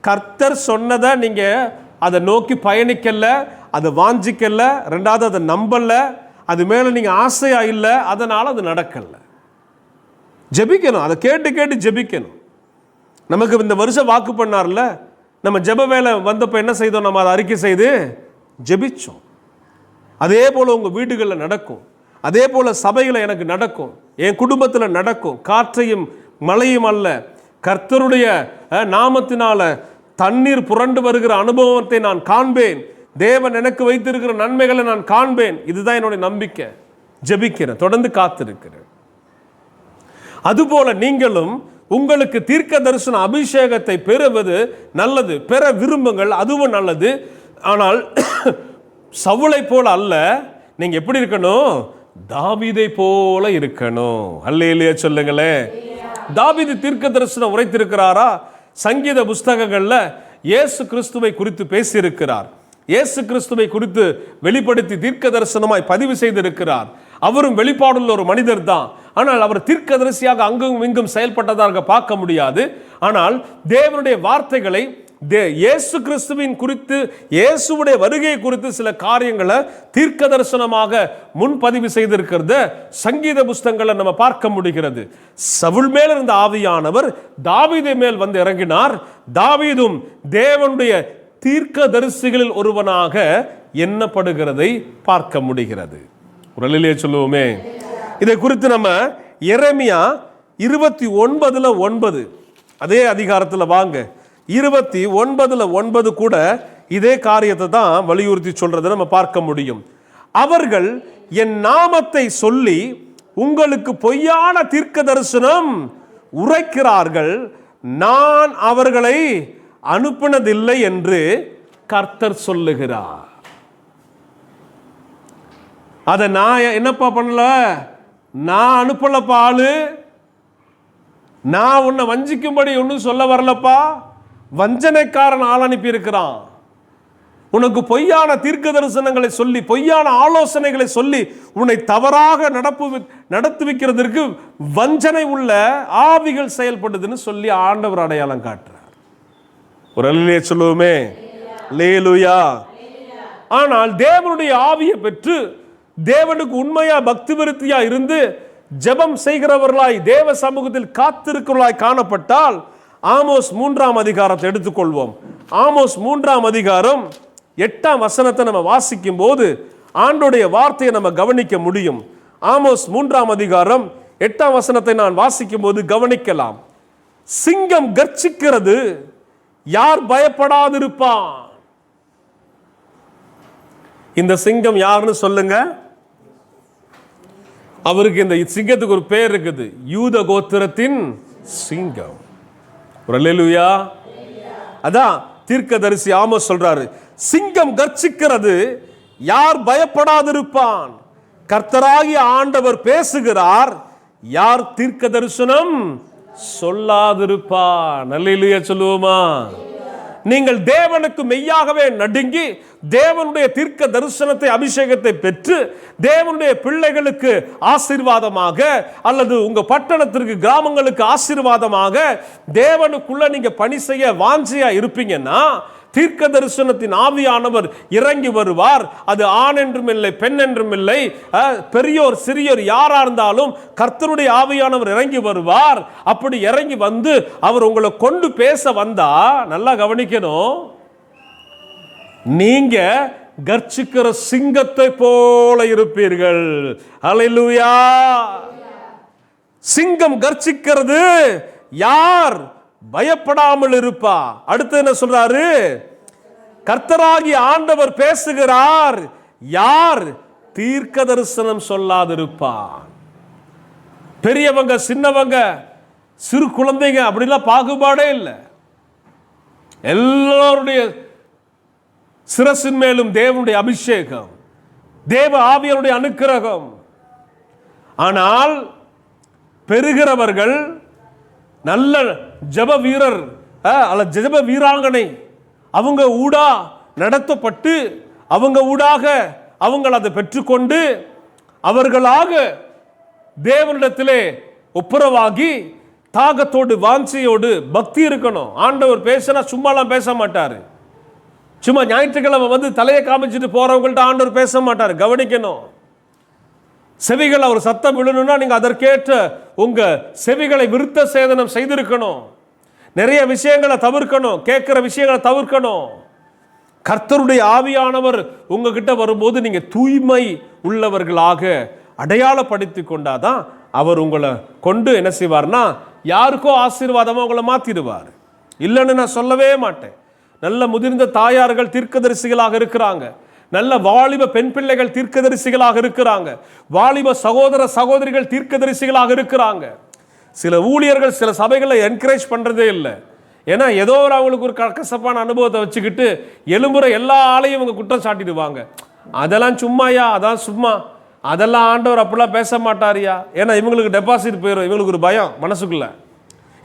கர்த்தர் சொன்னதை நீங்கள் அதை நோக்கி பயணிக்கல, அதை வாஞ்சிக்கல, ரெண்டாவது அதை நம்பல, அது மேலே நீங்கள் ஆசையாக இல்லை, அதனால் அது நடக்கலை. ஜெபிக்கணும், அதை கேட்டு கேட்டு ஜெபிக்கணும். நமக்கு இந்த வருஷம் வாக்கு பண்ணார்ல, நம்ம ஜெப வேலை வந்தப்போ என்ன செய்தோம்? நம்ம அதை அறிக்கை செய்து ஜெபிச்சோம். அதே போல் உங்கள் வீடுகளில் நடக்கும், அதே போல் சபையில் எனக்கு நடக்கும், என் குடும்பத்தில் நடக்கும். காற்றையும் மழையும் அல்ல, கர்த்தருடைய நாமத்தினால தண்ணீர் புரண்டு வருகிற அனுபவத்தை நான் காண்பேன். தேவன் எனக்கு வைத்திருக்கிற நன்மைகளை நான் காண்பேன். இதுதான் என்னுடைய நம்பிக்கை. ஜெபிக்கிறேன், தொடர்ந்து காத்திருக்கிறேன். அதுபோல நீங்களும் உங்களுக்கு தீர்க்க தரிசன அபிஷேகத்தை பெறுவது நல்லது, பெற விரும்புங்கள், அதுவும் நல்லது. ஆனால் சவுலை போல அல்ல. நீங்க எப்படி இருக்கணும்? தாவீதை போல இருக்கணும். அல்லேலூயா சொல்லுங்களேன். தாவீது தீர்க்க தரிசனம் உரைத்திருக்கிறாரா? சங்கீத புஸ்தகங்கள்ல இயேசு கிறிஸ்துவை குறித்து பேசியிருக்கிறார். இயேசு கிறிஸ்துவை குறித்து வெளிப்படுத்தி தீர்க்க தரிசனமாய் பதிவு செய்திருக்கிறார். அவரும் வெளிப்பாடுள்ள ஒரு மனிதர் தான். ஆனால் அவர் தீர்க்கதரிசியாக அங்கும் இங்கும் செயல்பட்டதாக பார்க்க முடியாது. ஆனால் தேவனுடைய வார்த்தைகளை இயேசு கிறிஸ்துவின் குறித்து, இயேசுடைய வருகை குறித்து சில காரியங்களை தீர்க்க தரிசனமாக முன்பதிவு செய்திருக்கிறத சங்கீத புஸ்தகங்களை நம்ம பார்க்க முடிகிறது. சவுல் மேல் இருந்த ஆவியானவர் தாவீது மேல் வந்து இறங்கினார். தாவீதும் தேவனுடைய தீர்க்க தரிசிகளில் ஒருவனாக எண்ணப்படுகிறதை பார்க்க முடிகிறது. ஒரு அல்லேலூயா சொல்லுவோமே. இதை குறித்து நம்ம எரேமியா 29:9 அதே அதிகாரத்தில் வாங்க, 29:9 கூட இதே காரியத்தை தான் வலியுறுத்தி சொல்றதை நம்ம பார்க்க முடியும். அவர்கள் என் நாமத்தை சொல்லி உங்களுக்கு பொய்யான தீர்க்க தரிசனம் உரைக்கிறார்கள், நான் அவர்களை அனுப்பினதில்லை என்று கர்த்தர் சொல்லுகிறார். அதை நான் என்னப்பா பண்ணல? நான் அனுப்பலப்பா ஆளு, நான் உன்னை வஞ்சிக்கும்படி ஒன்றும் சொல்ல வரலப்பா. வஞ்சனைக்காரன் ஆள் அனுப்பி இருக்கிறான். உனக்கு பொய்யான தீர்க்க தரிசனங்களை சொல்லி, பொய்யான ஆலோசனைகளை சொல்லி உன்னை தவறாக நடத்துவிக்கிறதுக்கு வஞ்சனை உள்ள ஆவிகள் செயல்படுதுன்னு சொல்லி ஆண்டவர் அடையாளம் காட்டுறார். ஒரு அல்லேலூயா சொல்லுவோமே. அல்லேலூயா. ஆனால் தேவனுடைய ஆவியை பெற்று தேவனுக்கு உண்மையா பக்தி விருத்தியா இருந்து ஜெபம் செய்கிறவர்களாய் தேவ சமூகத்தில் காத்திருக்கிறவர்களாய் காணப்பட்டால் ஆமோஸ் 3ஆம் அதிகாரத்தை எடுத்துக்கொள்வோம். ஆமோஸ் 3ஆம் அதிகாரம் 8ஆம் வசனத்தை நம்ம வாசிக்கும் போது ஆண்டோடைய வார்த்தையை நம்ம கவனிக்க முடியும். ஆமோஸ் 3ஆம் அதிகாரம் 8ஆம் வசனத்தை நான் வாசிக்கும் போது கவனிக்கலாம். சிங்கம் கர்ச்சிக்கிறது, யார் பயப்படாதிருப்பான்? இந்த சிங்கம் யாருன்னு சொல்லுங்க. அவருக்கு இந்த சிங்கத்துக்கு ஒரு பேர் இருக்குது, யூத கோத்திரத்தின் சிங்கம். அல்லேலூயா. அதான் தீர்க்கதரிசி ஆமோஸ் சொல்றாரு, சிங்கம் கர்ச்சிக்கிறது, யார் பயப்படாதிருப்பான்? கர்த்தராகிய ஆண்டவர் பேசுகிறார், யார் தீர்க்க தரிசனம் சொல்லாதிருப்பான்? அல்லேலூயா சொல்லுவோமா? நீங்கள் தேவனுக்கு மெய்யாகவே நடுங்கி தேவனுடைய தீர்க்க தரிசனத்தை அபிஷேகத்தை பெற்று தேவனுடைய பிள்ளைகளுக்கு ஆசீர்வாதமாக அல்லது உங்க பட்டணத்திற்கு கிராமங்களுக்கு ஆசீர்வாதமாக தேவனுக்குள்ள நீங்க பணி செய்ய வாஞ்சியா இருப்பீங்கன்னா தீர்க்க தரிசனத்தின் ஆவியானவர் இறங்கி வருவார். அது ஆண் என்றும் இல்லை, பெண் என்றும் இல்லை, பெரியோர் சிறியோர் யாரா இருந்தாலும் கர்த்தருடைய ஆவியானவர் இறங்கி வருவார். அப்படி இறங்கி வந்து அவர் உங்களை கொண்டு பேச வந்தா நல்லா கவனிக்கணும், நீங்க கர்ச்சிக்கிற சிங்கத்தை போல இருப்பீர்கள். அல்லேலூயா. சிங்கம் கர்ச்சிக்கிறது, யார் பயப்படாமல் இருப்பா? அடுத்து என்ன சொல்றாரு? கர்த்தராகிய ஆண்டவர் பேசுகிறார், யார் தீர்க்க தரிசனம் சொல்லாதிருப்பான்? பெரியவங்க சின்னவங்க சிறு குழந்தைங்க அப்படிலாம் பாகுபாடே இல்லை. எல்லாருடைய சிரசின் மேலும் தேவனுடைய அபிஷேகம், தேவ ஆவியருடைய அனுக்கிரகம். ஆனால் பெறுகிறவர்கள் நல்ல ஜெப வீரர் அல்ல ஜெப வீராங்கனை, அவங்க ஊடா நடத்தப்பட்டு அவங்க ஊடாக அவங்கள் அதை பெற்றுக்கொண்டு அவர்களாக தேவனிடத்திலே ஒப்புரவாகி தாகத்தோடு வாஞ்சையோடு பக்தி இருக்கணும். ஆண்டவர் பேசினா சும்மாலாம் பேச மாட்டாரு. சும்மா ஞாயிற்றுக்கிழமை வந்து தலையை காமிச்சிட்டு போறவங்கள்ட்ட ஆண்டவர் பேச மாட்டார். கவனிக்கணும். செவிகள் அவர் சத்தம் விழணும்னா நீங்க அதற்கேற்ற உங்க செவிகளை விருத்த சேதனம் செய்திருக்கணும். நிறைய விஷயங்களை தவிர்க்கணும், கேட்கிற விஷயங்களை தவிர்க்கணும். கர்த்தருடைய ஆவியானவர் உங்ககிட்ட வரும்போது நீங்க தூய்மை உள்ளவர்களாக அடையாளப்படுத்தி கொண்டாதான் அவர் உங்களை கொண்டு என்ன செய்வார்னா யாருக்கோ ஆசீர்வாதமா உங்களை மாத்திடுவார். இல்லைன்னு நான் சொல்லவே மாட்டேன். நல்ல முதிர்ந்த தாயார்கள் தீர்க்கதரிசிகளாக இருக்கிறாங்க. நல்ல வாலிப பெண் பிள்ளைகள் தீர்க்கதரிசிகளாக இருக்கிறாங்க. வாலிப சகோதர சகோதரிகள் தீர்க்கதரிசிகளாக இருக்கிறாங்க. சில ஊழியர்கள் சில சபைகளை என்கரேஜ் பண்றதே இல்லை. ஏன்னா ஏதோ அவங்களுக்கு ஒரு கசப்பான அனுபவத்தை வச்சுக்கிட்டு எழும்புற எல்லா ஆளையும் இவங்க குற்றம் சாட்டிடுவாங்க. அதெல்லாம் சும்மாயா, அதான் சும்மா, அதெல்லாம் ஆண்டவர் அப்படிலாம் பேச மாட்டாரியா. ஏன்னா இவங்களுக்கு டெபாசிட் போயிடும், இவங்களுக்கு ஒரு பயம் மனசுக்குள்ள.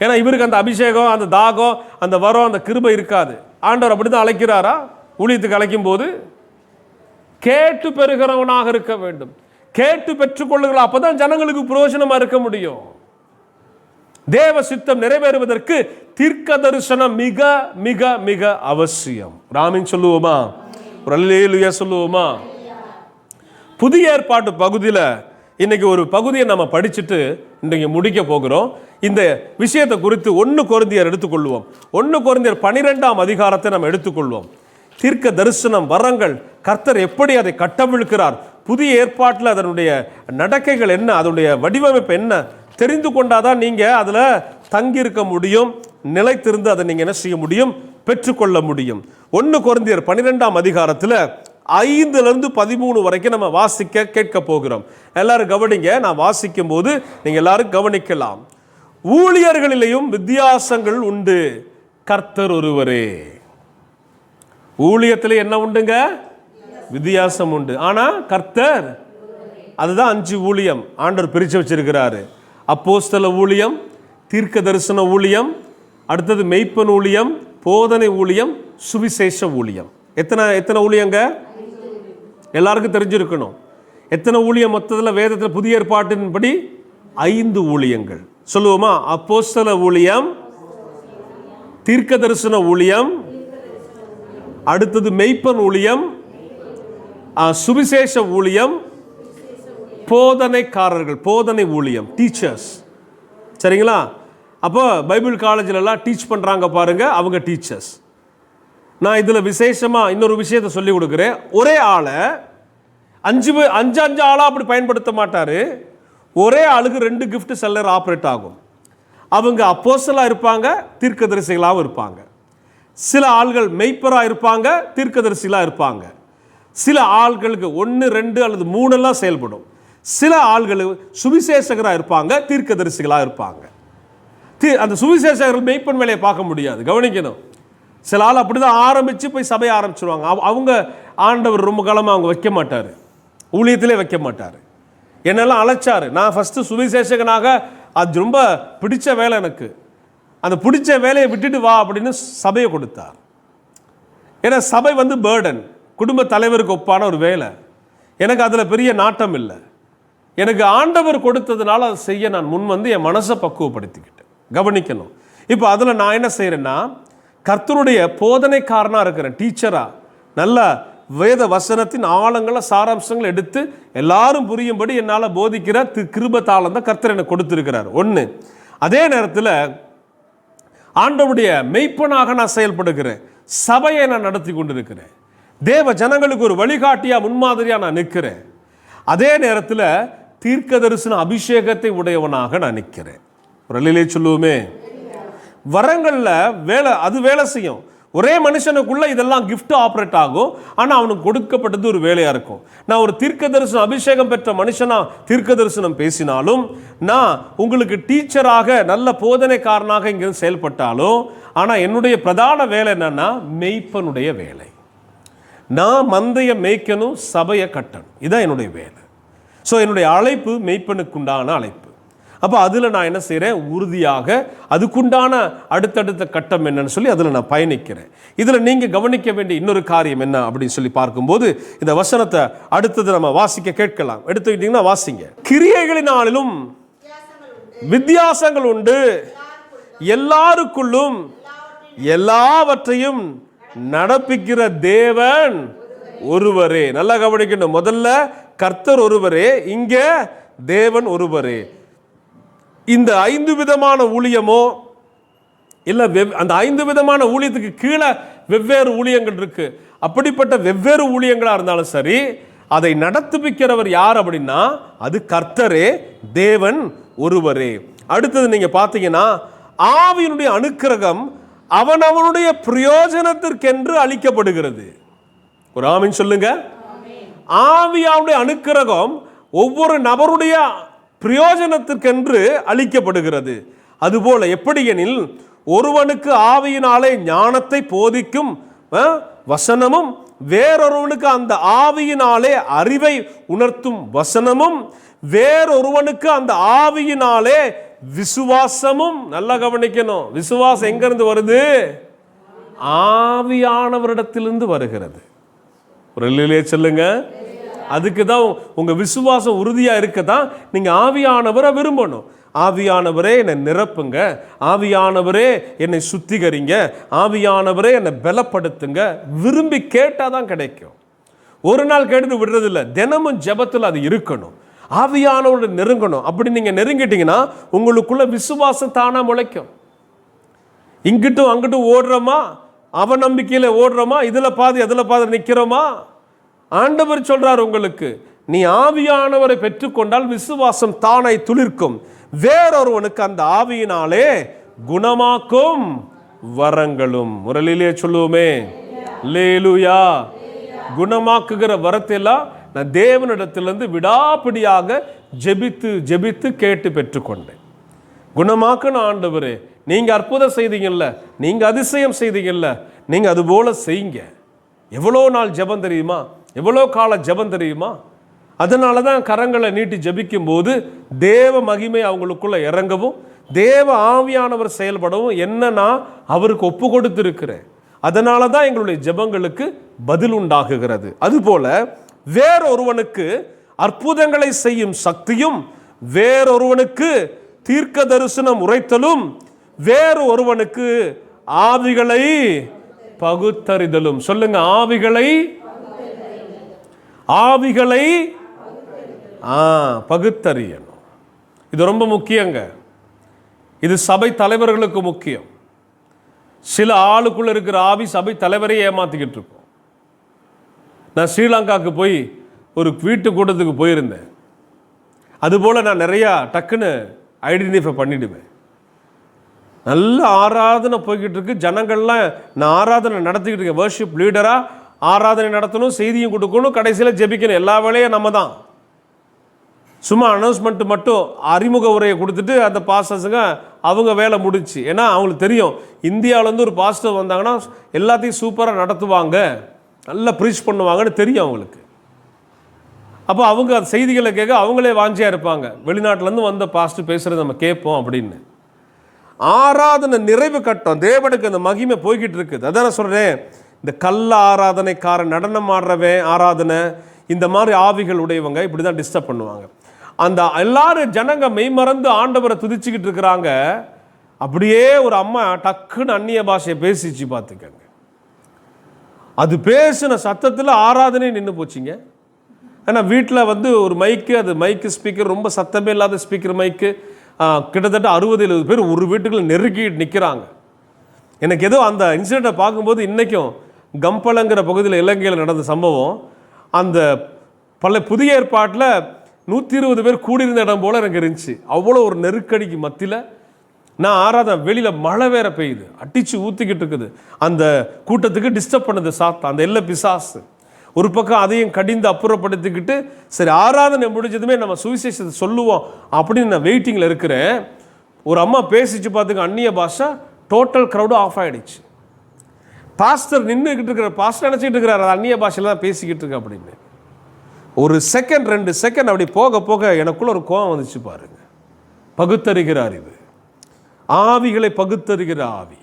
ஏன்னா இவருக்கு அந்த அபிஷேகம், அந்த தாகம், அந்த வரம், அந்த கிருபை இருக்காது. ஆண்டவர் அப்படிதான் அழைக்கிறாரா? ஊழியத்துக்கு அழைக்கும் போது கேட்டு பெறுகிறவனாக இருக்க வேண்டும். கேட்டு பெற்றுக்கொள்ளுங்கள். அப்பதான் ஜனங்களுக்கு பிரயோஜனமா இருக்க முடியும். தேவ சித்தம் நிறைவேறுவதற்கு தீர்க்க தரிசனம் மிக மிக மிக அவசியம். ராமின் சொல்லுவோமா? ஒரு அல்லேலூயா சொல்லுவோமா? புதிய ஏற்பாட்டு பகுதியில் இன்னைக்கு ஒரு பகுதியை நம்ம படிச்சுட்டு இன்றைக்கு முடிக்க போகிறோம். இந்த விஷயத்தை குறித்து 1 கொரிந்தியர் எடுத்துக்கொள்வோம். 1 கொரிந்தியர் 12ஆம் அதிகாரத்தை நம்ம எடுத்துக்கொள்வோம். தீர்க்க தரிசனம் வரங்கள் கர்த்தர் எப்படி அதை கட்டவிழ்க்கிறார், புதிய ஏற்பாட்டில் அதனுடைய நடக்கைகள் என்ன, அதனுடைய வடிவமைப்பு என்ன தெரிந்து கொண்டாதான் நீங்க அதுல தங்கியிருக்க முடியும், நிலைத்திருந்து அதை நீங்க என்ன செய்ய முடியும், பெற்றுக்கொள்ள முடியும். 1 கொரிந்தியர் 12ஆம் அதிகாரத்தில் 5 to 13 வரைக்கும் நம்ம வாசிக்க கேட்க போகிறோம். எல்லாரும் கவனிங்க. நான் வாசிக்கும் போது நீங்க எல்லாரும் கவனிக்கலாம். ஊழியர்களிலேயும் வித்தியாசங்கள் உண்டு, கர்த்தர் ஒருவரே. ஊழியத்தில் என்ன உண்டுங்க? வித்தியாசம் உண்டு. ஆனா கர்த்தர், அதுதான் 5 ஊழியம் ஆண்டவர் பிரிச்சு வச்சிருக்கிறாரு. அப்போஸ்தல ஊழியம், தீர்க்க தரிசன ஊழியம், அடுத்தது மெய்ப்பன் ஊழியம், போதனை ஊழியம், சுவிசேஷ ஊழியம். எத்தனை ஊழியங்க? எல்லாருக்கும் தெரிஞ்சிருக்கணும். எத்தனை ஊழியம் மொத்தத்தில் வேதத்தில் புதிய ஏற்பாட்டின்படி 5 ஊழியங்கள். சொல்லுவோமா? அப்போஸ்தல ஊழியம், தீர்க்க தரிசன ஊழியம், அடுத்தது மெய்ப்பன் ஊழியம், சுவிசேஷ ஊழியம், போதனைக்காரர்கள், போதனை ஊழியம், டீச்சர்ஸ். சரிங்களா? அப்போ பைபிள் காலேஜிலலாம் டீச் பண்ணுறாங்க பாருங்க, அவங்க டீச்சர்ஸ். நான் இதில் விசேஷமாக இன்னொரு விஷயத்தை சொல்லி கொடுக்குறேன். ஒரே ஆளை அஞ்சு ஆளாக அப்படி பயன்படுத்த மாட்டார். ஒரே ஆளுக்கு 2 கிஃப்ட் செல்லர் ஆப்ரேட் ஆகும். அவங்க அப்போஸ்தலராக இருப்பாங்க, தீர்க்கதரிசிகளாகவும் இருப்பாங்க. சில ஆள்கள் மெய்ப்பராக இருப்பாங்க, தீர்க்கதரிசிகளாக இருப்பாங்க. சில ஆள்களுக்கு 1, 2 அல்லது 3 செயல்படும். சில ஆள்கள் சுவிசேஷகராக இருப்பாங்க, தீர்க்கதரிசிகளாக இருப்பாங்க. அந்த சுவிசேஷகர்கள் மெய்ப்பன் வேலையை பார்க்க முடியாது, கவனிக்கணும். சில ஆள் அப்படி தான் ஆரம்பித்து போய் சபையை ஆரம்பிச்சிருவாங்க. அவங்க ஆண்டவர் ரொம்ப காலமாக அவங்க வைக்க மாட்டார், ஊழியத்திலே வைக்க மாட்டார். என்னெல்லாம் அழைச்சார். நான் ஃபஸ்ட்டு சுவிசேஷகனாக, அது ரொம்ப பிடிச்ச வேலை எனக்கு. அந்த பிடிச்ச வேலையை விட்டுட்டு வா அப்படின்னு சபையை கொடுத்தார். ஏன்னா சபை பேர்டன், குடும்ப தலைவருக்கு ஒப்பான ஒரு வேலை. எனக்கு அதில் பெரிய நாட்டம் இல்லை. எனக்கு ஆண்டவர் கொடுத்ததுனால அதை செய்ய நான் முன் என் மனசை பக்குவப்படுத்திக்கிட்டேன். கவனிக்கணும். இப்போ அதில் நான் என்ன செய்கிறேன்னா, கர்த்தருடைய போதனைக்காரனாக இருக்கிறேன், டீச்சராக. நல்ல வேத வசனத்தின் ஆழங்களை, சாராம்சங்களை எடுத்து எல்லாரும் புரியும்படி என்னால் போதிக்கிற கிருபைத்தாளம் தான் கர்த்தர் எனக்கு கொடுத்துருக்கிறார். ஒன்று. அதே நேரத்தில் ஆண்டவருடைய மெய்ப்பனாக நான் செயல்படுகிறேன். சபையை நான் நடத்தி கொண்டிருக்கிறேன். தேவ ஜனங்களுக்கு ஒரு வழிகாட்டியாக, முன்மாதிரியாக நான் நிற்கிறேன். அதே நேரத்தில் தீர்க்க தரிசன அபிஷேகத்தை உடையவனாக நான் நிற்கிறேன். ஒரு அல்லேலூயா சொல்லுவோமே. வரங்களில் அது வேலை செய்யும். ஒரே மனுஷனுக்குள்ள இதெல்லாம் கிஃப்ட் ஆப்ரேட் ஆகும். ஆனால் அவனுக்கு கொடுக்கப்பட்டது ஒரு வேலையாக இருக்கும். நான் ஒரு தீர்க்க தரிசனம் அபிஷேகம் பெற்ற மனுஷனா தீர்க்க தரிசனம் பேசினாலும், நான் உங்களுக்கு டீச்சராக நல்ல போதனைக்காரனாக இங்கே செயல்பட்டாலும், ஆனால் என்னுடைய பிரதான வேலை என்னன்னா மெய்ப்பனுடைய வேலை. நான் மந்தையை மேய்க்கணும், சபையை கட்டணும். இதுதான் என்னுடைய வேலை. ஸோ என்னுடைய அழைப்பு மெய்ப்பனுக்குண்டான அழைப்பு. அப்போ அதில் நான் என்ன செய்கிறேன், உறுதியாக அதுக்குண்டான அடுத்தடுத்த கட்டம் என்னன்னு சொல்லி அதில் நான் பயணிக்கிறேன். இதில் நீங்கள் கவனிக்க வேண்டிய இன்னொரு காரியம் என்ன அப்படின்னு சொல்லி பார்க்கும்போது, இந்த வசனத்தை அடுத்தது நம்ம வாசிக்க கேட்கலாம். எடுத்துக்கிட்டிங்கன்னா வாசிங்க. கிரியைகளினாலும் வித்தியாசங்கள் உண்டு, எல்லாருக்குள்ளும் எல்லாவற்றையும் நடப்பிக்கிற தேவன் ஒருவரே. நல்லா கவனிக்கணும். முதல்ல கர்த்தர் ஒருவரே, இங்கே தேவன் ஒருவரே. இந்த 5 விதமான ஊழியமோ இல்லை அந்த 5 விதமான ஊழியத்துக்கு கீழே வெவ்வேறு ஊழியங்கள் இருக்கு. அப்படிப்பட்ட வெவ்வேறு ஊழியங்களாக இருந்தாலும் சரி, அதை நடத்துவிக்கிறவர் யார் அப்படின்னா அது கர்த்தரே, தேவன் ஒருவரே. அடுத்தது நீங்க பார்த்தீங்கன்னா, ஆவியினுடைய அனுக்கிரகம் அவனவனுடைய பிரயோஜனத்திற்கென்று அளிக்கப்படுகிறது. ஒரு ஆமீன் சொல்லுங்க. ஆவியாவுடைய அனுக்கிரகம் ஒவ்வொரு நபருடைய பிரயோஜனத்திற்கென்று அளிக்கப்படுகிறது. அதுபோல எப்படி எனில், ஒருவனுக்கு ஆவியினாலே ஞானத்தை போதிக்கும் வசனமும், வேறொருவனுக்கு அந்த ஆவியினாலே அறிவை உணர்த்தும் வசனமும், வேறொருவனுக்கு அந்த ஆவியினாலே விசுவாசமும். நல்லா கவனிக்கணும். விசுவாசம் எங்கிருந்து வருது? ஆவியானவரிடத்திலிருந்து வருகிறது. ஒரு இல்லையே சொல்லுங்க. அதுக்கு தான் உங்க விசுவாசம் உறுதியா இருக்கதான் நீங்க ஆவியானவரை விரும்பணும். ஆவியானவரே என்னை நிரப்புங்க, ஆவியானவரே என்னை சுத்திகரிங்க, ஆவியானவரே என்னை பலப்படுத்துங்க. விரும்பி கேட்டாதான் கிடைக்கும். ஒரு நாள் கேட்டு விடுறதில்லை, தினமும் ஜெபத்தில் அது இருக்கணும். ஆவியானவரோட நெருங்கணும். அப்படி நீங்க நெருங்கிட்டீங்கன்னா உங்களுக்குள்ள விசுவாசம் தானா முளைக்கும். இங்கிட்டும் அங்கிட்டும் ஓடுறோமா, அவநம்பிக்கையில ஓடுறோமா, இதுல பாதி அதுல பாதி நிக்கிறோமா? ஆண்டவர் சொல்றார் உங்களுக்கு, நீ ஆவியானவரை பெற்றுக்கொண்டால் விசுவாசம் தானை துளிர்க்கும், வேறொருவனுக்கு அந்த ஆவியினாலே குணமாக்கும் வரங்களும். முரளிலே சொல்லுவோமே, அல்லேலூயா. குணமாக்குகிற வரத்தெல்லாம் நான் தேவனிடத்திலிருந்து விடாப்பிடியாக ஜெபித்து ஜெபித்து கேட்டு பெற்றுக்கொண்டேன். குணமாக்கணும் ஆண்டவரே, நீங்க அற்புதம் செய்தீங்கல்ல, நீங்க அதிசயம் செய்தீங்கல்ல, நீங்க அது போல செய்யுங்க. எவ்வளோ நாள் ஜெபம் தெரியுமா, எவ்வளோ கால ஜெபம் தெரியுமா? அதனால தான் கரங்களை நீட்டி ஜெபிக்கும் போது தேவ மகிமை அவங்களுக்குள்ள இறங்கவும், தேவ ஆவியானவர் செயல்படவும் என்னன்னா அவருக்கு ஒப்பு கொடுத்திருக்கிறேன். அதனால தான் எங்களுடைய ஜெபங்களுக்கு பதில் உண்டாகுகிறது. அதுபோல வேறொருவனுக்கு அற்புதங்களை செய்யும் சக்தியும், வேறொருவனுக்கு தீர்க்க தரிசனம் உரைத்தலும், வேறு ஒருவனுக்கு ஆவிகளை பகுத்தறிதலும். சொல்லுங்க, ஆவிகளை. ஆவிகளை பகுத்தறியணும். இது ரொம்ப முக்கியங்க. இது சபை தலைவர்களுக்கு முக்கியம். சில ஆளுக்குள்ள இருக்கிற ஆவி சபை தலைவரையே ஏமாத்திக்கிட்டு இருக்கும். நான் ஸ்ரீலங்காவுக்கு போய் ஒரு வீட்டு கூட்டத்துக்கு போயிருந்தேன். அதுபோல் நான் நிறையா டக்குன்னு ஐடென்டிஃபை பண்ணிடுவேன். நல்ல ஆராதனை போய்கிட்டு இருக்கு, ஜனங்கள்லாம் நான் ஆராதனை நடத்திக்கிட்டு இருக்கேன், வர்ஷிப் லீடராக ஆராதனை நடத்தணும், செய்தியும் கொடுக்கணும், கடைசியில் ஜெபிக்கணும், எல்லா வேலையும் நம்ம தான். சும்மா அனௌன்ஸ்மெண்ட் மட்டும் அறிமுக உரையை கொடுத்துட்டு அந்த பாஸ்டர்ஸுங்க அவங்க வேலை முடிச்சு. ஏன்னா அவங்களுக்கு தெரியும் இந்தியாவிலேருந்து ஒரு பாஸ்டர் வந்தாங்கன்னா எல்லாத்தையும் சூப்பராக நடத்துவாங்க, நல்லா ப்ரீச் பண்ணுவாங்கன்னு தெரியும் அவங்களுக்கு. அப்போ அவங்க அந்த செய்திகளை கேட்க அவங்களே வாஞ்சியாக இருப்பாங்க, வெளிநாட்டிலேருந்து வந்த பாஸ்டர் பேசுகிறது நம்ம கேட்போம் அப்படின்னு. ஆராதனை நிறைவு கட்டம், தேவனுக்கு அந்த மகிமை போய்கிட்டு இருக்குது. அதான் நான் சொல்கிறேன், இந்த கள்ள ஆராதனைக்காரன், நடனம் ஆடுறவன் ஆராதனை, இந்த மாதிரி ஆவிகள் உடையவங்க இப்படி தான் டிஸ்டர்ப் பண்ணுவாங்க. அந்த எல்லாரும் ஜனங்க மெய்மறந்து ஆண்டவரை துதிச்சுக்கிட்டு இருக்கிறாங்க. அப்படியே ஒரு அம்மா டக்குன்னு அந்நிய பாஷையை பேசிச்சு பார்த்துக்கங்க. அது பேசின சத்தத்தில் ஆராதனை நின்று போச்சுங்க. ஏன்னா வீட்டில் வந்து ஒரு மைக்கு, அது மைக்கு ஸ்பீக்கர், ரொம்ப சத்தமே இல்லாத ஸ்பீக்கர் மைக்கு, கிட்டத்தட்ட 60-70 பேர் ஒரு வீட்டுக்குள்ள நெருக்கி நிற்கிறாங்க. எனக்கு ஏதோ அந்த இன்சிடெண்ட்டை பார்க்கும்போது இன்றைக்கும் கம்பளங்கிற பகுதியில் இலங்கையில் நடந்த சம்பவம், அந்த புதிய ஏற்பாட்டில் 120 பேர் கூடியிருந்த இடம் போல் எனக்கு இருந்துச்சு. அவ்வளோ ஒரு நெருக்கடிக்கு மத்தியில் நான் ஆராதனை, வெளியில் மழை வேற பெய்யுது, அடித்து ஊற்றிக்கிட்டு இருக்குது. அந்த கூட்டத்துக்கு டிஸ்டர்ப் பண்ணுது சாத்தான், அந்த எல்லை பிசாசு. ஒரு பக்கம் அதையும் கடிந்து அப்புறப்படுத்திக்கிட்டு சரி ஆராதனை முடிஞ்சதுமே நம்ம சுவிசேஷத்தை சொல்லுவோம் அப்படின்னு நான் வெயிட்டிங்கில் இருக்கிறேன். ஒரு அம்மா பேசிச்சு பார்த்துக்க அந்நிய பாஷை, டோட்டல் க்ரௌடு ஆஃப் ஆகிடுச்சு. பாஸ்டர் நின்றுக்கிட்டு இருக்கிற பாஸ்டர் நினச்சிக்கிட்டு இருக்கிறார் அது அந்நிய பாஷையில் தான் பேசிக்கிட்டு இருக்கு அப்படின்னு. ஒரு செகண்ட் 2 செகண்ட் அப்படி போக போக எனக்குள்ள ஒரு கோவம் வந்துச்சு பாருங்க. பகுத்தறிகிறார், இது ஆவிகளை பகுத்தறிகிற ஆவி.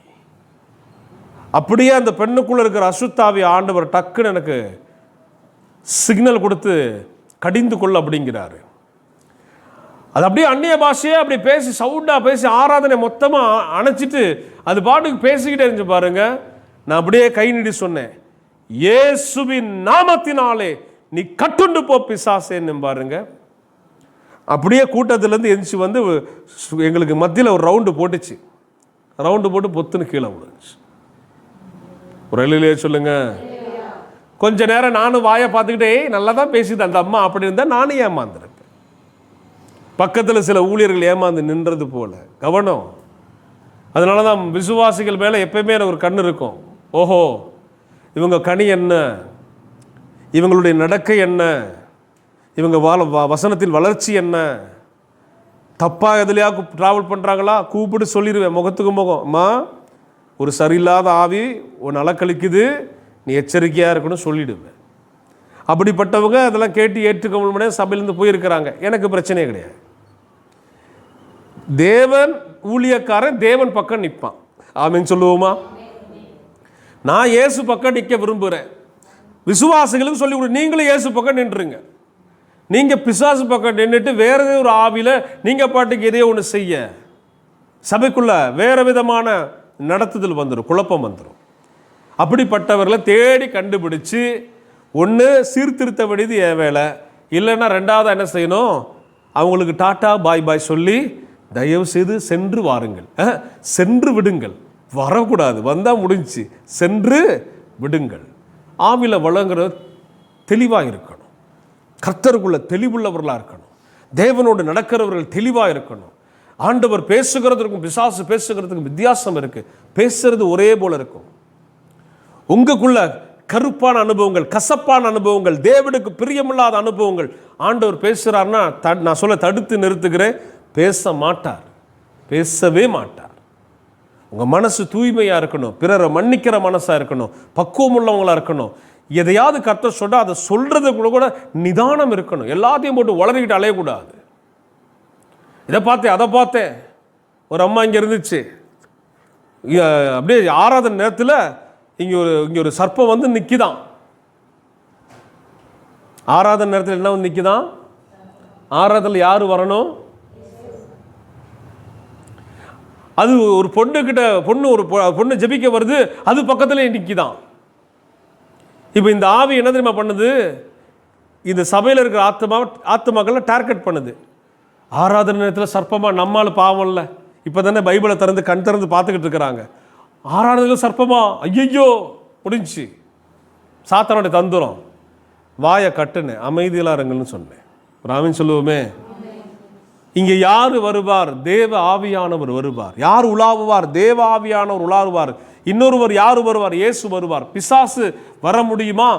அப்படியே அந்த பெண்ணுக்குள்ள இருக்கிற அசுத்தாவி ஆண்டவர் டக்குன்னு எனக்கு சிக்னல் கொடுத்து கடிந்து கொள்ள அப்படிங்கிறாரு. அது அப்படியே அந்நிய பாஷையே அப்படி பேசி சவுண்டாக பேசி ஆராதனை மொத்தமாக அணைச்சிட்டு அது பாட்டுக்கு பேசிக்கிட்டே இருந்துச்சு பாருங்க. நான் அப்படியே கை நீடி சொன்னேன், இயேசுவின் நாமத்தினாலே நீ கட்டுண்டு போ பிசாசேன்னு பாருங்க. அப்படியே கூட்டத்திலேருந்து எந்திரிச்சு வந்து எங்களுக்கு மத்தியில் ஒரு ரவுண்டு போட்டுச்சு. ரவுண்டு போட்டு பொத்துன்னு கீழே விழுந்துச்சு. ஒரு எல்லையிலே சொல்லுங்க. கொஞ்ச நேரம் நானும் வாயை பார்த்துக்கிட்டே நல்லா தான் பேசிது அந்த அம்மா, அப்படி இருந்தால் நானும் ஏமாந்துருப்பேன். பக்கத்தில் சில ஊழியர்கள் ஏமாந்து நின்றது போல. கவனம். அதனால தான் விசுவாசிகள் மேலே எப்பயுமே எனக்கு ஒரு கண் இருக்கும். ஓஹோ, இவங்க கனி என்ன, இவங்களுடைய நடக்கை என்ன, இவங்க வசனத்தின் வளர்ச்சி என்ன, தப்பாக எதுலையா ட்ராவல் பண்ணுறாங்களா கூப்பிட்டு சொல்லிடுவேன் முகத்துக்கு முகம், அம்மா ஒரு சரியில்லாத ஆவி ஒன்று அலக்கழிக்குது, நீ எச்சரிக்கையாக இருக்கணும்னு சொல்லிடுவேன். அப்படிப்பட்டவங்க அதெல்லாம் கேட்டு ஏற்றுக்க முடியாது, சபையிலேருந்து போயிருக்கிறாங்க. எனக்கு பிரச்சனையே கிடையாது. தேவன் ஊழியக்காரன் தேவன் பக்கம் நிற்பான். ஆமீன் சொல்லுவோமா? நான் இயேசு பக்கம் நிற்க விரும்புகிறேன். விசுவாசிகளுக்கு சொல்லி கொடு, நீங்களும் இயேசு பக்கம் நின்றுங்க. நீங்கள் பிசாசு பக்கம் நின்றுட்டு வேற ஏதோ ஒரு ஆவியில் நீங்கள் பாட்டுக்கு எதையோ ஒன்று செய்ய சபைக்குள்ள வேற விதமான நடத்துதல் வந்துடும், குழப்பம் வந்துடும். அப்படிப்பட்டவர்களை தேடி கண்டுபிடிச்சு ஒன்று சீர்திருத்த வேண்டியது என் வேலை, இல்லைன்னா ரெண்டாவது என்ன செய்யணும், அவங்களுக்கு டாட்டா பாய் பாய் சொல்லி தயவு செய்து சென்று வாருங்கள், சென்று விடுங்கள், வரக்கூடாது, வந்தால் முடிஞ்சு, சென்று விடுங்கள். ஆவில வளங்குற தெளிவாக இருக்கணும், கர்த்தருக்குள்ள தெளிவுள்ளவர்களாக இருக்கணும், தேவனோடு நடக்கிறவர்கள் தெளிவாக இருக்கணும். ஆண்டவர் பேசுகிறதுக்கும் பிசாசு பேசுகிறதுக்கும் வித்தியாசம் இருக்கு. பேசுறது ஒரே போல இருக்கும். உங்களுக்குள்ள கருப்பான அனுபவங்கள், கசப்பான அனுபவங்கள், தேவனுக்கு பிரியமில்லாத அனுபவங்கள் ஆண்டவர் பேசுறாருன்னா நான் சொல்ல தடுத்து நிறுத்துகிறேன், பேச மாட்டார், பேசவே மாட்டார். உங்க மனசு தூய்மையா இருக்கணும், பிறரை மன்னிக்கிற மனசா இருக்கணும், பக்குவம் உள்ளவங்களா இருக்கணும். எதையாவது கர்த்தர் சொன்னா அதை சொல்றதுக்குள்ள கூட நிதானம் இருக்கணும். எல்லாத்தையும் போட்டு வளரிக்கிட்டு அலையக்கூடாது. இதை பார்த்தேன் அதை பார்த்தேன். ஒரு அம்மா இங்கே இருந்துச்சு, அப்படியே ஆராதனை நேரத்தில் இங்கே ஒரு சர்ப்பம் வந்து நிற்கிதான். ஆராதனை நேரத்தில் என்ன வந்து நிற்கிதான்? ஆராதனை யார் வரணும்? அது ஒரு பொண்ணுக்கிட்ட ஒரு பொண்ணு ஜெபிக்க வருது, அது பக்கத்தில் நிற்கிதான். இப்போ இந்த ஆவி என்ன தெரியுமா பண்ணுது? இந்த சபையில் இருக்கிற ஆத்மாக்களை டார்கெட் பண்ணுது. ஆராதனை நேரத்தில் சர்ப்பமாக நம்மால் பாவம் இல்லை. இப்போ தானே பைபிளை திறந்து கண் திறந்து பார்த்துக்கிட்டு இருக்கிறாங்க. ஆராதனையில் சர்ப்பமா, ஐயோ முடிஞ்சு. சாத்தானுடைய தந்துரம், வாயை கட்டுன்னு அமைதியெல்லாம் இருங்கன்னு சொன்னேன். ராமின் சொல்லுவோமே, இங்கே யார் வருவார்? தேவ ஆவியானவர் வருவார். யார் உலாவுவார்? தேவ ஆவியானவர் உலாவுவார். இன்னொருவர் யார் வருவார்? இயேசு வருவார். பிசாசு வர முடியுமா?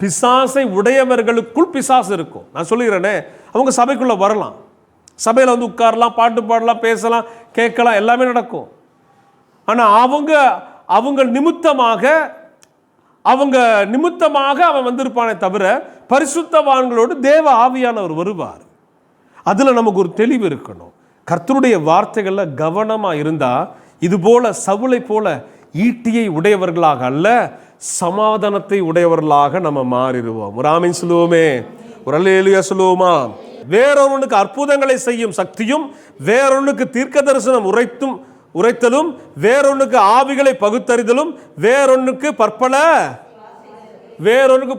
பிசாசை உடையவர்களுக்குள் பிசாசு இருக்கும். நான் சொல்லுகிறேனே, அவங்க சபைக்குள்ள வரலாம், சபையில் வந்து உட்காரலாம், பாட்டு பாடலாம், பேசலாம், கேட்கலாம், எல்லாமே நடக்கும். ஆனால் அவங்க நிமித்தமாக அவன் வந்திருப்பானே தவிர பரிசுத்தவான்களோடு தேவ ஆவியானவர் வருவார். அதில் நமக்கு ஒரு தெளிவு இருக்கணும். கர்த்தருடைய வார்த்தைகளில் கவனமாக இருந்தால் இது போல சவுளை போல ஈட்டியை உடையவர்களாக அல்ல, சமாதானத்தை உடையவர்களாக நம்ம மாறிடுவோம். ஒரு ஆமீன் சொல்லுவோமே, ஒரு அல்லேலூயா சொல்லுவோமா? வேறொருவனுக்கு அற்புதங்களை செய்யும் சக்தியும், வேறொன்னுக்கு தீர்க்க தரிசனம் உரைத்தலும், வேறொன்னுக்கு ஆவிகளை பகுத்தறிதலும், வேறொன்னுக்கு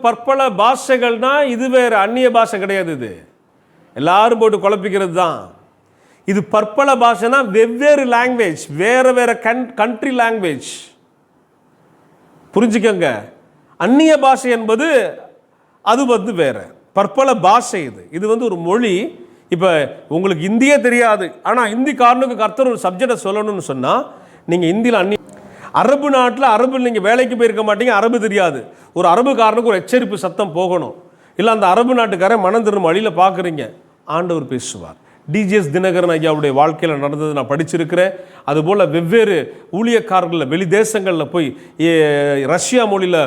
பற்பல பாஷைகள்னா இது வேற, அந்நிய பாஷை கிடையாது. இது எல்லாரும் போட்டு குழப்பிக்கிறது தான். இது பற்பல பாஷைனா வெவ்வேறு லாங்குவேஜ், வேற கண்ட்ரி லாங்குவேஜ். புரிஞ்சுக்கங்க, அந்நிய பாஷை என்பது அது வேற, பற்பல பாஷை. இது ஒரு மொழி. இப்போ உங்களுக்கு இந்தியே தெரியாது, ஆனால் இந்திக்காரனுக்கு கர்த்தர் ஒரு சப்ஜெக்டை சொல்லணும்னு சொன்னால் நீங்கள் இந்தியில் அரபு நாட்டில் நீங்கள் வேலைக்கு போயிருக்க மாட்டீங்க, அரபு தெரியாது. ஒரு அரபுக்காரனுக்கு ஒரு எச்சரிப்பு சத்தம் போகணும். இல்லை அந்த அரபு நாட்டுக்காரன் மனம் திரும்ப வழியில் பார்க்குறீங்க, ஆண்டவர் பேசுவார். டிஜிஎஸ் தினகரன் ஐயாவுடைய வாழ்க்கையில் நடந்தது நான் படிச்சிருக்கிறேன். அதுபோல் வெவ்வேறு ஊழியக்காரர்களில் வெளி தேசங்களில் போய் ரஷ்யா மொழியில்,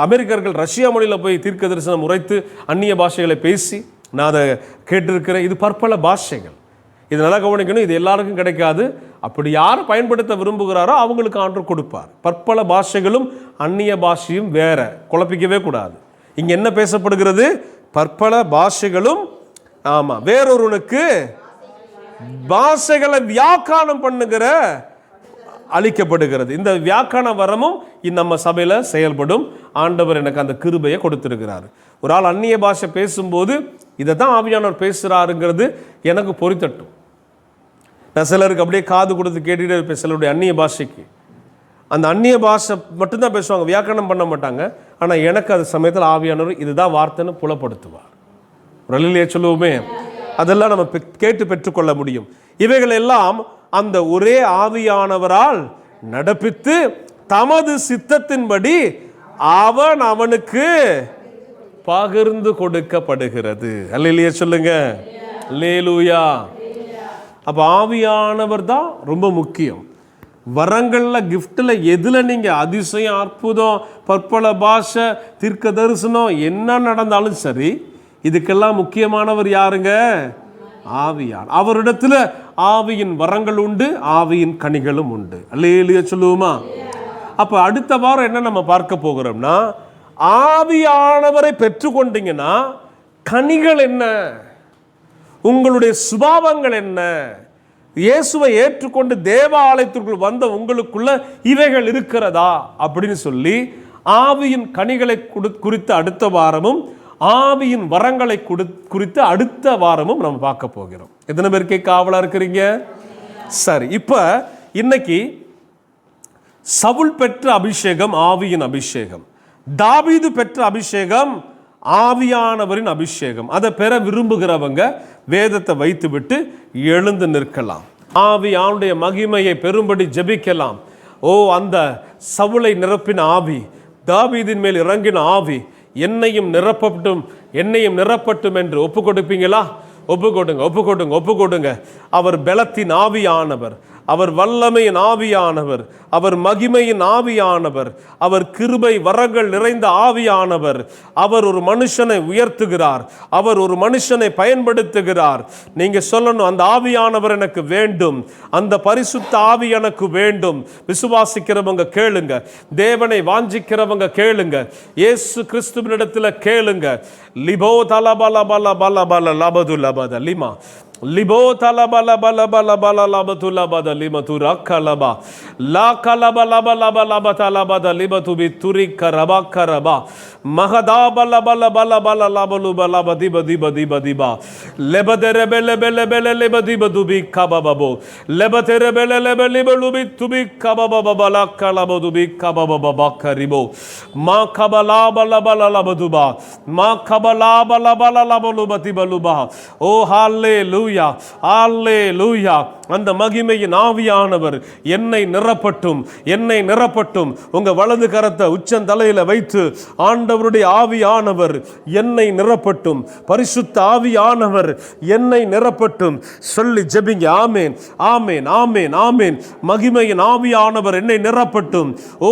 அமெரிக்கர்கள் ரஷ்யா மொழியில் போய் தீர்க்க தரிசனம் உரைத்து அந்நிய பாஷைகளை பேசி நான் அதை கேட்டிருக்கிறேன். இது பற்பல பாஷைகள். இது நல்லா கவனிக்கணும். இது எல்லாருக்கும் கிடைக்காது. அப்படி யார் பயன்படுத்த விரும்புகிறாரோ அவங்களுக்கு ஆண்டவர் கொடுப்பார். பற்பல பாஷைகளும் அந்நிய பாஷையும் வேற, குழப்பிக்கவே கூடாது. இங்கே என்ன பேசப்படுகிறது? பற்பல பாஷைகளும், ஆமாம், வேறொருவனுக்கு பாஷைகளை வியாக்கானம் பண்ணுகிற அளிக்கப்படுகிறது. இந்த வியாக்கான வரமும் நம்ம சபையில் செயல்படும். ஆண்டவர் எனக்கு அந்த கிருபையை கொடுத்திருக்கிறார். ஒரு ஆள் அந்நிய பாஷை பேசும்போது இதை தான் ஆவியானவர் பேசுகிறாருங்கிறது எனக்கு பொறித்தட்டும். நான் சிலருக்கு அப்படியே காது கொடுத்து கேட்டுகிட்டே இருப்பேன். சிலருடைய அந்நிய பாஷைக்கு அந்த அந்நிய பாஷை மட்டும்தான் பேசுவாங்க, வியாக்கரணம் பண்ண மாட்டாங்க. ஆனால் எனக்கு அது சமயத்தில் ஆவியானவர் இதுதான் வார்த்தைன்னு புலப்படுத்துவார். ரலிலே சொல்லுவோமே, அதெல்லாம் நம்ம கேட்டு பெற்றுக்கொள்ள முடியும். இவைகள் எல்லாம் அந்த ஒரே ஆவியானவரால் நடப்பித்து தமது சித்தத்தின்படி அவன் அவனுக்கு பகிர்ந்து கொடுக்கப்படுகிறது. அல்லேலூயா சொல்லுங்க, அல்லேலூயா. அப்போ ஆவியானவர் தான் ரொம்ப முக்கியம். வரங்களில் கிஃப்டில் எதில் நீங்கள் அதிசயம், அற்புதம், பற்பல பாஷை, தீர்க்க தரிசனம் என்ன நடந்தாலும் சரி, இதுக்கெல்லாம் முக்கியமானவர் யாருங்க? ஆவியான். அவரிடத்தில் ஆவியின் வரங்கள் உண்டு, ஆவியின் கனிகளும் உண்டு. அல்லேலூயா சொல்லுவோமா? அப்போ அடுத்த வாரம் என்ன நம்ம பார்க்க போகிறோம்னா, ஆவியானவரை பெற்றுக்கொண்டீங்கன்னா கனிகள் என்ன, உங்களுடைய சுபாவங்கள் என்ன, இயேசுவை ஏற்றுக்கொண்டு தேவாலயத்திற்குள் வந்த உங்களுக்குள்ள இவைகள் இருக்கிறதா அப்படின்னு சொல்லி ஆவியின் கனிகளை குறித்து அடுத்த வாரமும், ஆவியின் வரங்களை குறித்து அடுத்த வாரமும் நம்ம பார்க்க போகிறோம். எத்தனை பேருக்கு காவலா இருக்கிறீங்க? சரி, இப்ப இன்னைக்கு சவுல் பெற்ற அபிஷேகம் ஆவியின் அபிஷேகம், தாவீது பெற்ற அபிஷேகம் ஆவியானவரின் அபிஷேகம். அதை பெற விரும்புகிறவங்க வேதத்தை வைத்து விட்டு எழுந்து நிற்கலாம். ஆவியானுடைய மகிமையை பெரும்படி ஜெபிக்கலாம். ஓ, அந்த சவுலை நிரப்பின ஆவி, தாவீதின் மேல் இறங்கின ஆவி என்னையும் நிரப்பட்டும் என்று ஒப்பு கொடுப்பீங்களா? ஒப்பு கொடுங்க. அவர் பலத்தின் ஆவியானவர், அவர் வல்லமையின் ஆவியானவர், அவர் மகிமையின் ஆவியானவர், அவர் கிருபை வரங்கள் நிறைந்த ஆவியானவர். அவர் ஒரு மனுஷனை உயர்த்துகிறார், அவர் ஒரு மனுஷனை பயன்படுத்துகிறார். நீங்க சொல்லணும், அந்த ஆவியானவர் எனக்கு வேண்டும், அந்த பரிசுத்த ஆவி எனக்கு வேண்டும். விசுவாசிக்கிறவங்க கேளுங்க, தேவனை வாஞ்சிக்கிறவங்க கேளுங்க, இயேசு கிறிஸ்துவினிடத்தில் கேளுங்க. லிபோ தலபல பல பல பல லபது லபத லிமா லிபோ தலப லப லப லப லபது லபத லிமது ரக்கலபா லா கலப லப லப லப தலபத லிபது பிதுரி கரபா கரபா மகதாப லப லப லப லபலுப லப திப திப திப திபா லெபதெர பெல பெல பெல லெப திப துபி கபபபோ லெபதெர பெல லெப லிபலுபி துபி கபபப லக்கலப துபி கபபப கரிபோ மா கபலாப லப லபதுபா மா கபலாப லப லபலுப திபலுபா. ஓ ஹல்லேலூயா, ஹல்லேலூயா. அந்த மகிமையின் ஆவியானவர் என்னை நிரப்பட்டும், என்னை நிரப்பட்டும். உங்க வலது கரத்தை உச்சந்தலையில வைத்து ஆண்டவருடைய ஆவியானவர் என்னை நிரப்பட்டும், பரிசுத்த ஆவியானவர் என்னை நிரப்பட்டும் சொல்லி ஜெபிங்க. ஆமேன், ஆமேன், ஆமேன், ஆமேன். மகிமையின் ஆவியானவர் என்னை நிரப்பட்டும். ஓ,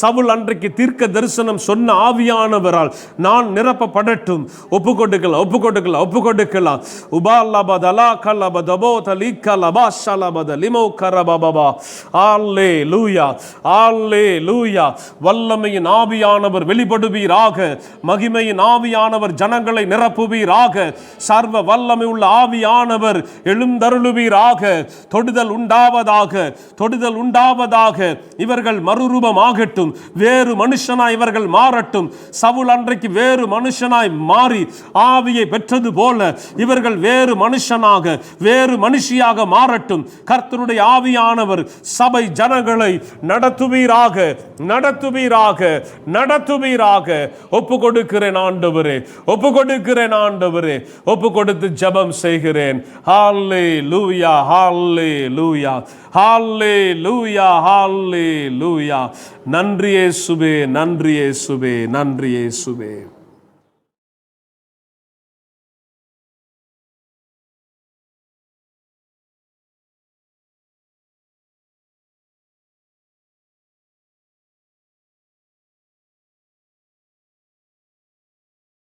சவுல் அன்றைக்கு தீர்க்க தரிசனம் சொன்ன ஆவியானவரால் நான் நிரப்பப்படட்டும். ஒப்புக்கொடுக்கலாம், ஒப்புக்கொடுக்கலாம், ஒப்புக்கொடுக்கலாம். உபாலபதலா கலபதபோ தலிகலபா ஷலபத லிமோ கரபபா. அல்லேலூயா, அல்லேலூயா. வல்லமையின் ஆவியானவர் வெளிப்படுவீராக, மகிமையின் ஆவியானவர் ஜனங்களை நிரப்புவீராக, சர்வ வல்லமை உள்ள ஆவியானவர் எழுந்தருளுவீராக. தொடுதல் உண்டாவதாக, தொடுதல் உண்டாவதாக. இவர்கள் மறுரூபமாகட்டும், வேறு மனுஷனாய் இவர்கள் மாறட்டும். சவுல் அன்றைக்கு வேறு மனுஷனாய் மாறி ஆவியை பெற்றது போல இவர்கள் வேறு மனுஷனாக, வேறு மனுஷியாக மாறட்டும். கர்த்தருடைய ஆவியானவர் சபை ஜனங்களை நடத்துவீராக, நடத்துவீராக, நடத்துவீராக. ஒப்பு கொடுக்கிறேன் ஆண்டவரே, ஒப்பு கொடுக்கிறேன் ஆண்டவரே, ஒப்பு கொடுத்து ஜெபம் செய்கிறேன். ஹல்லேலூயா, ஹல்லேலூயா, ஹல்லேலூயா, ஹல்லேலூயா. நன்றி இயேசுவே, நன்றி இயேசுவே, நன்றி இயேசுவே.